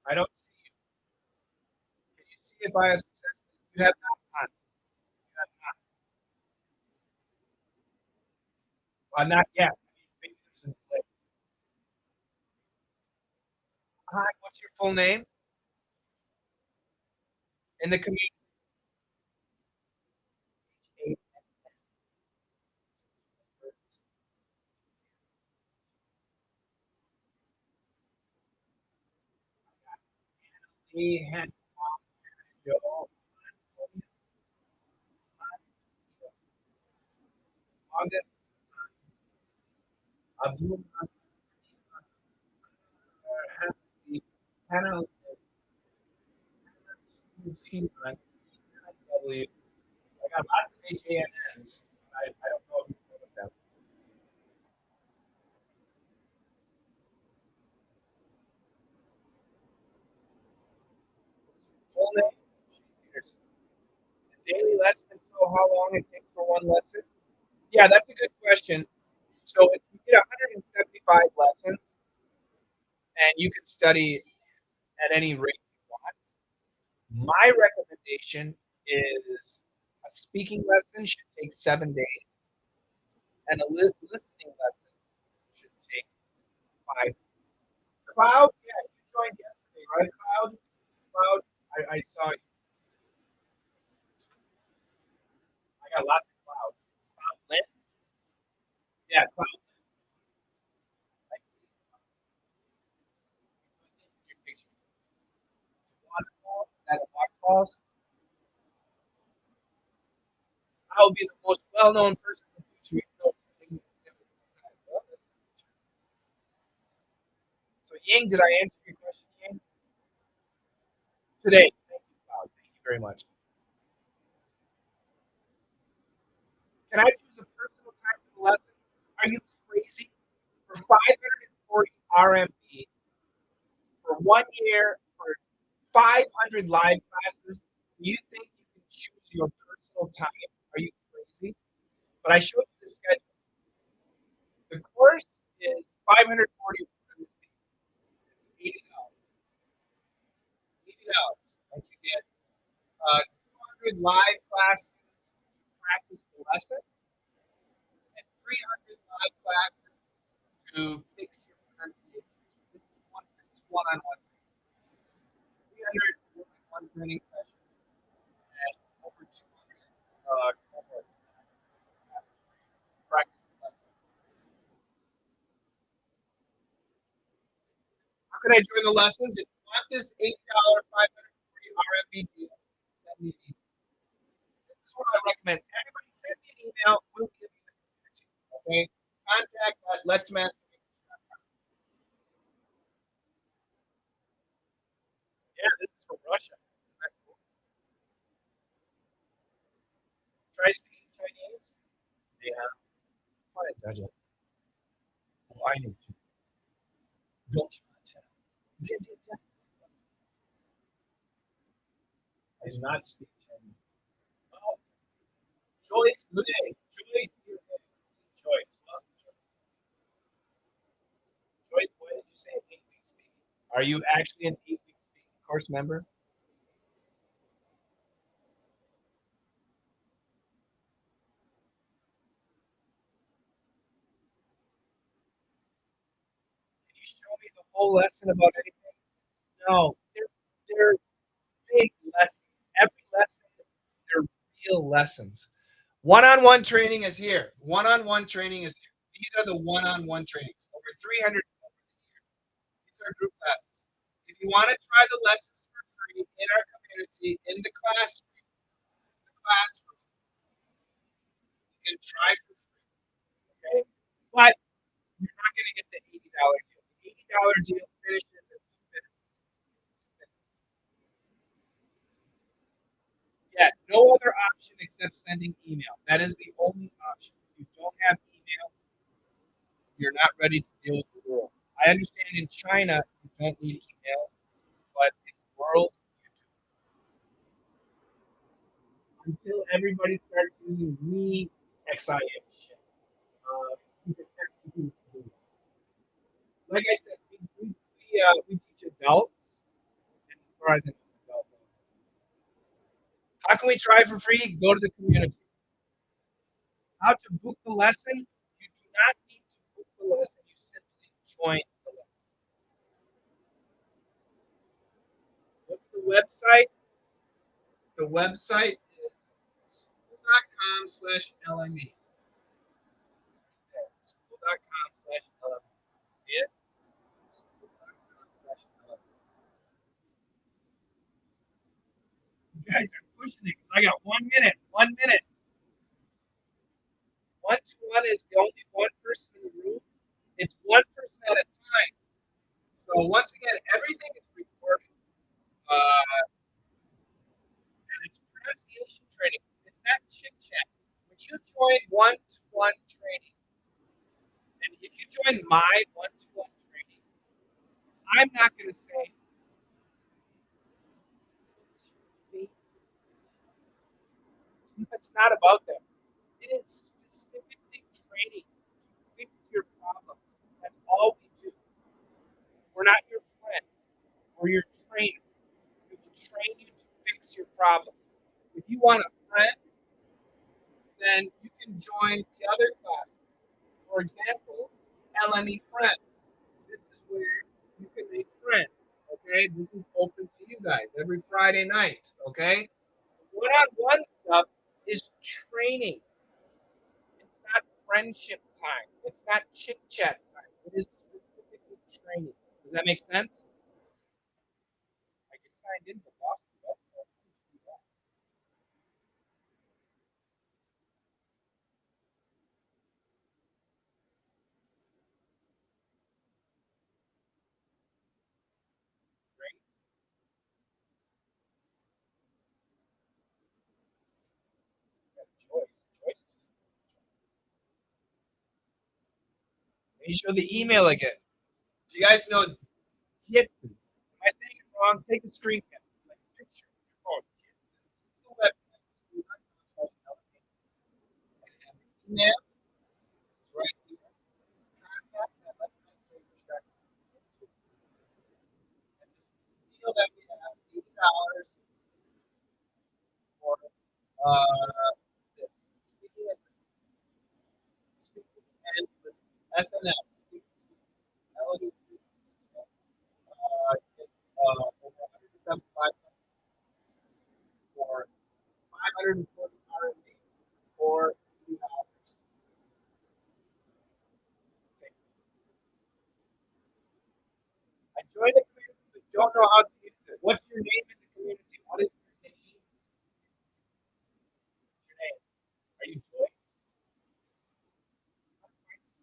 I don't see you. Can you see if I have success? You have not. You have not. Not yet. Maybe there's a delay. Hi, what's your full name in the community? He had Joe, August, Abdul, Hannah, W. I got lots of HANNs. I don't know if you know them. Full name? Here's the daily lesson. So how long it takes for one lesson? Yeah, that's a good question. So if you get 175 lessons and you can study at any rate you want, my recommendation is a speaking lesson should take 7 days, and a listening lesson should take 5 days. Cloud, yeah, you joined yesterday, right, Cloud? Cloud, I saw you. I got lots of clouds. Cloud Lynn? Yeah, Cloud Lynn. Your picture. Waterfalls, is that a waterfalls? I will be the most well-known person in the future. So, Ying, did I answer your question, Ying? Today. Thank you, Cloud. Thank you very much. Can I choose a personal time for the lesson? Are you crazy? For 540 RMB, for 1 year, for 500 live classes, you think you can choose your personal time? Are you crazy? But I showed you the schedule. The course is 540. It's 80 dollars. 80 dollars. And you get 200 live classes to practice the lesson, and 300 live classes to fix your pronunciation. This is one on one. 300 one training session and over 200 cohort practice the lesson. How can I join the lessons? If you want this $80 540 RMB deal, send me an email. This is what I recommend. Everybody send me an email. We'll give you the community. Okay? Contact at letsmaster.com. Yeah, this is from Russia. Isn't that cool? Try speaking Chinese. Yeah. Why does it? Why need to? Don't you want to? I do not speak Chinese. Oh, Joyce Lee. Joyce. Joyce. Well, Joyce, why did you say 8 week speaking? Are you actually an 8 week speaking course member? Can you show me the whole lesson about anything? No, they're big lessons. Every lesson, they're real lessons. One-on-one training is here. One-on-one training is here. These are the one-on-one trainings. Over 300 over the year. These are group classes. If you want to try the lessons for free in our community, in the classroom, you can try for free. Okay? But you're not going to get the $80 deal. The $80 deal finishes in 2 minutes. Yeah, no other option except sending email. That is the only option. If you don't have email, you're not ready to deal with the world. I understand in China you don't need email, but in the world you do. Until everybody starts using me XIH. Like I said, we teach adults, and as far as I know, adults. How can we try for free? Go to the community. How to book the lesson? You do not need to book the lesson. You simply join the lesson. What's the website? The website is school.com/LME. School.com/LME. See it? School.com/LME. You guys are pushing it because I got 1 minute. 1 minute. 1-to-1 is the only one person in the room. It's one person at a time. So once again, everything is recorded. And it's pronunciation training. It's not chit chat. When you join 1-to-1 training, and if you join my 1-to-1 training, I'm not going to say, it's not about them. It is specifically training to fix your problems. That's all we do. We're not your friend. We're your trainer. We will train you to fix your problems. If you want a friend, then you can join the other classes. For example, LME Friends. This is where you can make friends. Okay, this is open to you guys every Friday night. Okay, one-on-one stuff is training. It's not friendship time. It's not chit chat time. It is specifically training. Does that make sense? I just signed in for Boston website. Let me show the email again. Do you guys know Tietzu? Am I saying it wrong? Take a screen cap, like a picture of your phone. This is the website. Email is right here. Contact at let's make and this is the deal that we have, $80 for this. Speaking and listening. SNL. Melody speaking. Over 175 for 540 RMB for $3. I joined the community, but don't don't know how to use it. What's your name in the community? What is your name? Your name? Are you Joyce?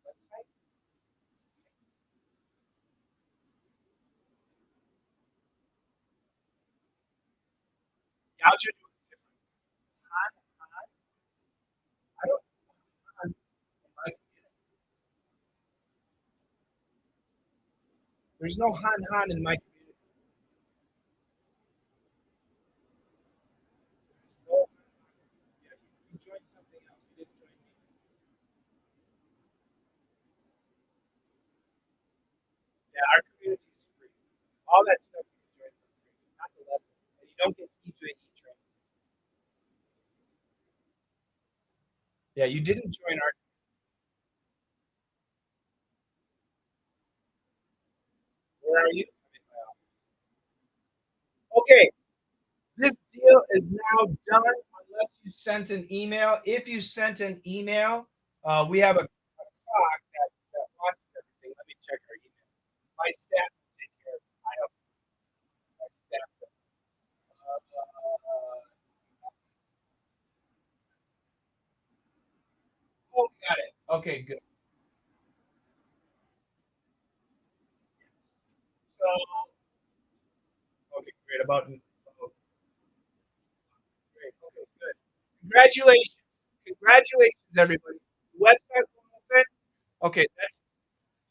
Website? Yeah, I'll show you what's different. Han, Han. I don't Han in my community. There's no Han Han in my community. There's no Han Han. Yeah, you joined something else. You didn't join me. Yeah, our community is free. All that stuff you can join for free, not the lessons. And you don't get E2E training. Yeah, you didn't join our. Where are you? I'm in my office. Okay, this deal is now done unless you sent an email. If you sent an email, we have a clock that watches everything. Let me check our email. My staff will take care of it. I don't. My staff. Oh, got it. Okay, good. So, okay, great. Great. Okay, good. Congratulations. Congratulations, everybody. The website will open. Okay, that's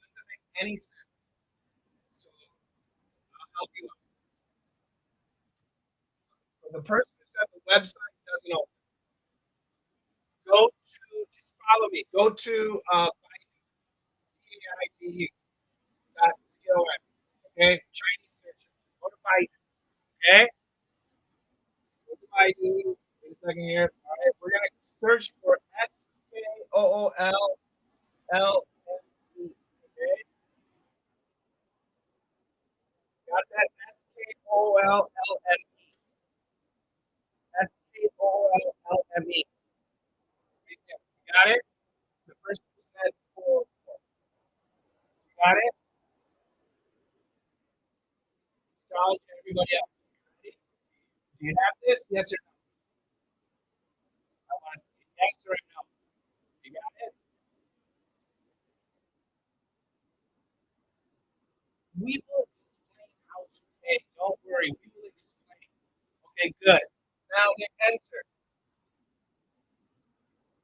doesn't make any sense. So I'll help you out. So the person who said the website doesn't open, go to just follow me. Go to BID dot COM. Okay, Chinese search. Go to Baidu. Okay, go to Baidu. Wait a second here. All right, we're gonna search for SKOOLLME. Okay, got that? SKOLLME. SKOLLME. Got it? The first one said four. Got it? Charles and everybody else. Ready? Do you have this? Yes or no? I want to see yes or no. You got it? We will explain how to pay. Don't worry. We will explain. Okay, good. Now hit enter.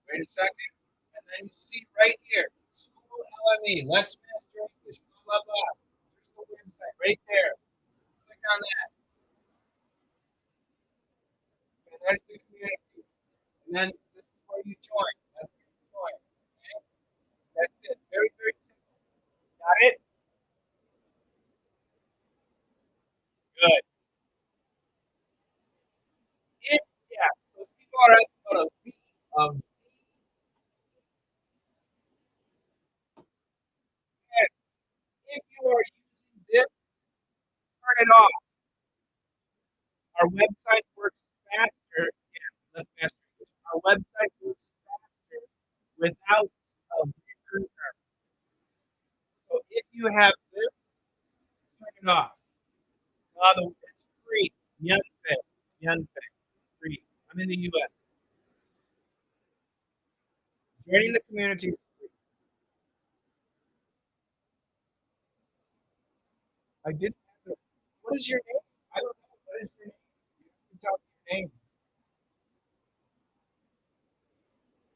Wait a second. And then you see right here, School LME. Let's master English. Blah, blah, blah. There's the website right there. Click on that. And there's the community. And then this is where you join. That's where you join. Okay? That's it. Very, very simple. Got it? Good. If, yeah, so people are asking about a V of and if you are using this, turn it off. Our website works faster. Yeah, let's master English. Our website works faster without a recruiter. So if you have this, turn it off. It's free. Yanfei. Yanfei. Free. I'm in the US. Joining the community is free. I didn't have the, what is your name? I don't know. What is your name? You have to tell me your name.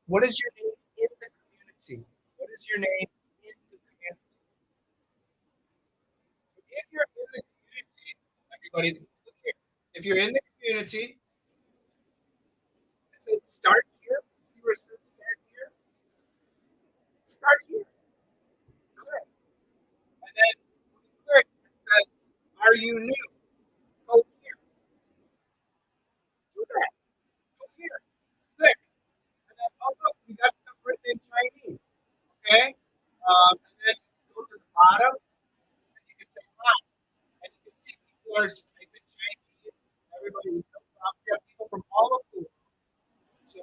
What is your name in the community? What is your name in the community? So if you're in the community, everybody, look here. If you're in the community, it says start here. See where it says start here? Start here. Click. And then when you click, it says, are you new? Go here. Do that. Go here. Click. And then, oh, look, we got stuff written in Chinese. Okay? And then go to the bottom, and you can say hi. And you can see people are typing Chinese. Everybody, we have people from all over the world. So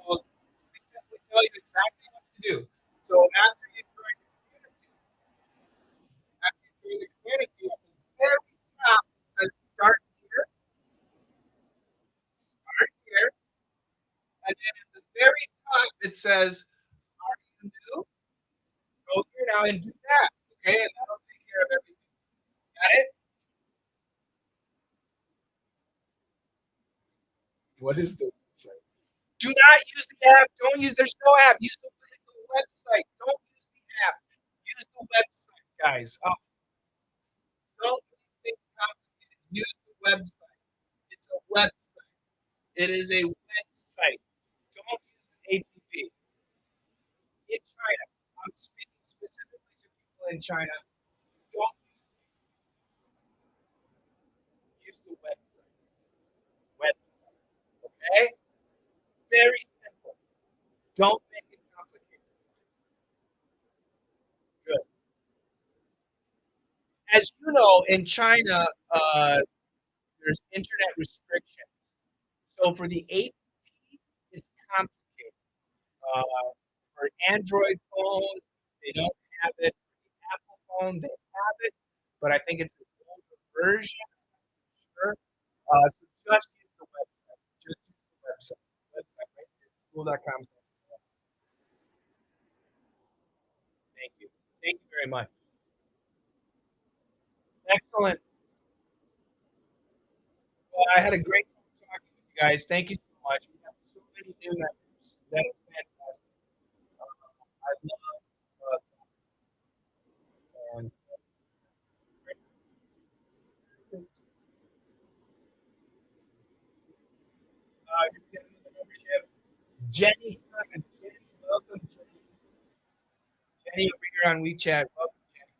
we tell you exactly what to do. So after you join the community, at the very top, it says very top, it says, "Are you new?" Go here now and do that. Okay, and that'll take care of everything. Got it? What is the website? Do not use the app. Don't use. There's no app. Use the. It's a website. Don't use the app. Use the website, guys. Oh, don't think complicated. Use the website. It's a website. It is a website. Don't use an APP. In China, I'm speaking specifically to people in China. Don't use the website. Website. Okay? Very simple. Don't make it complicated. Good. As you know, in China, there's internet restrictions. So for the APP, it's complicated. For Android phone, they don't have it. For the Apple phone, they have it, but I think it's an older version. Sure. So just use the website. Just use the website. Website right here, school.com. Thank you. Thank you very much. Excellent. Well, I had a great time talking with you guys. Thank you so much. We have so many new members. That is fantastic. I love and you're getting the membership. Jenny, Jenny, welcome, Jenny. Jenny over here on WeChat. Welcome, Jenny.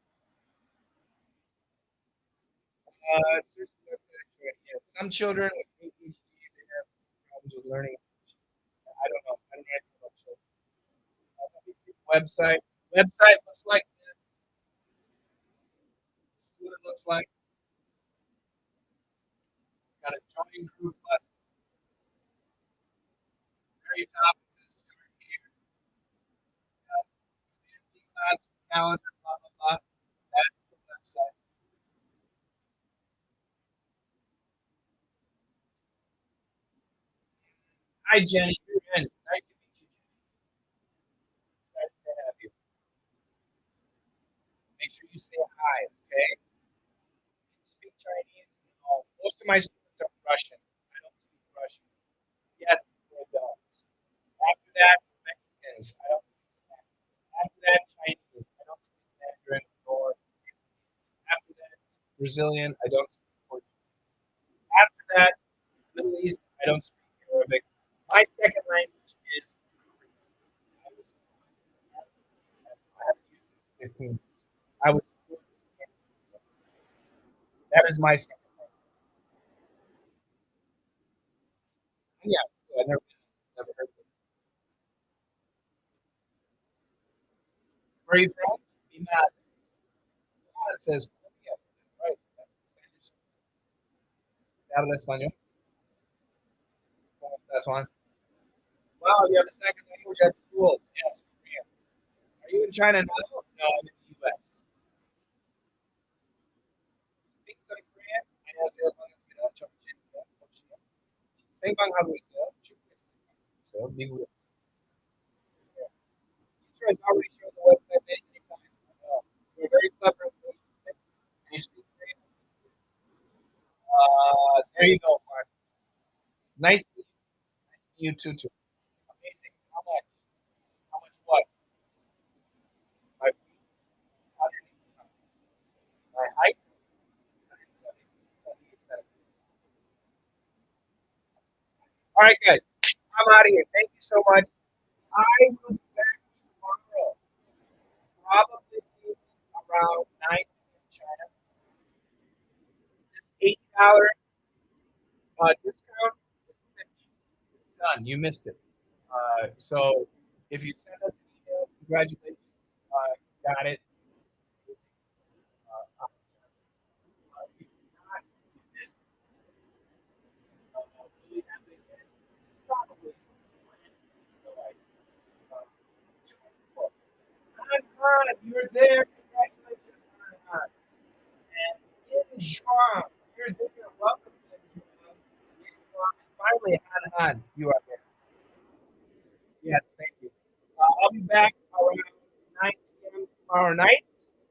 Yeah, some children with ADHD, they have problems with learning. I don't know. I don't know anything about children. Let me see the website. Website looks like this. This is what it looks like. It's got a join group button. Very top, it says start here. Community class calendar, blah, blah, blah. That's the website. Hi, Jenny. You're in. Nice to meet you, Jenny. Excited to have you. Make sure you say hi, okay? Speak Chinese. No, most of my students are Russian. I don't speak Russian. Yes, it's dogs. After that, Mexicans. I don't speak Spanish. After that, Chinese. I don't speak Mandarin nor Vietnamese. After that, Brazilian. I don't speak Portuguese. After that, Middle East. I don't speak Arabic. My second language is Korean. I was I haven't used it in 15 years. I was that is my second language. Yeah, I never heard of it. Where are you from? Be mad. Ah, it says Colombia. That's right. That's Spanish. Habla español. That's one. Wow, you have a second language at school. Yes, Korean. Are you in China now? No, I'm in the U.S. Speak some Korean. 안녕하세요. 반갑습니다. 정치입니다. 생방하고 있어요. 중국에서 미국에. Teacher has already shown the website many times. You're very clever. And you speak Korean. There you go, Mark. Nice to meet you too. Amazing. How much? How much what? My feet. My height. 170. All right, guys. I'm out of here. Thank you so much. I will be back tomorrow, probably around 9 p.m. China. This $80 discount is finished. It's done. You missed it. So if you send us an email, congratulations, got it. If not, you missed it. Will we have it again? Probably. Like, uh, 24. Han, you're there. Congratulations, Han. And Injuan, you're there. Welcome, Injuan. Injuan. And finally, Han, you are there. tomorrow night.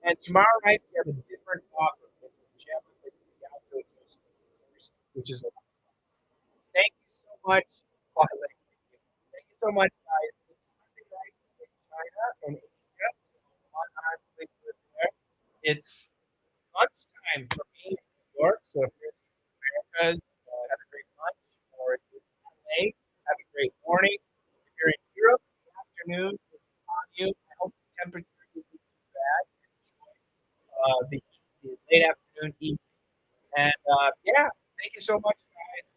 And tomorrow night we have a different offer. It's whichever is the outdoor course, which is a lot of fun. Thank you so much. Thank you so much, guys. It's Sunday night in China and Asia, so honestly, there. It's lunchtime for me in New York. So if you're in the Americas, have a great lunch, or if you're in LA, have a great morning. If you're in Europe, the afternoon is on you. I hope the temperature isn't too bad. Enjoy the late afternoon, evening. And yeah, thank you so much, guys.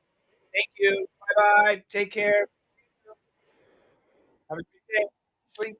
Thank you. Bye bye. Take care. See you soon. Have a good day. Sleep.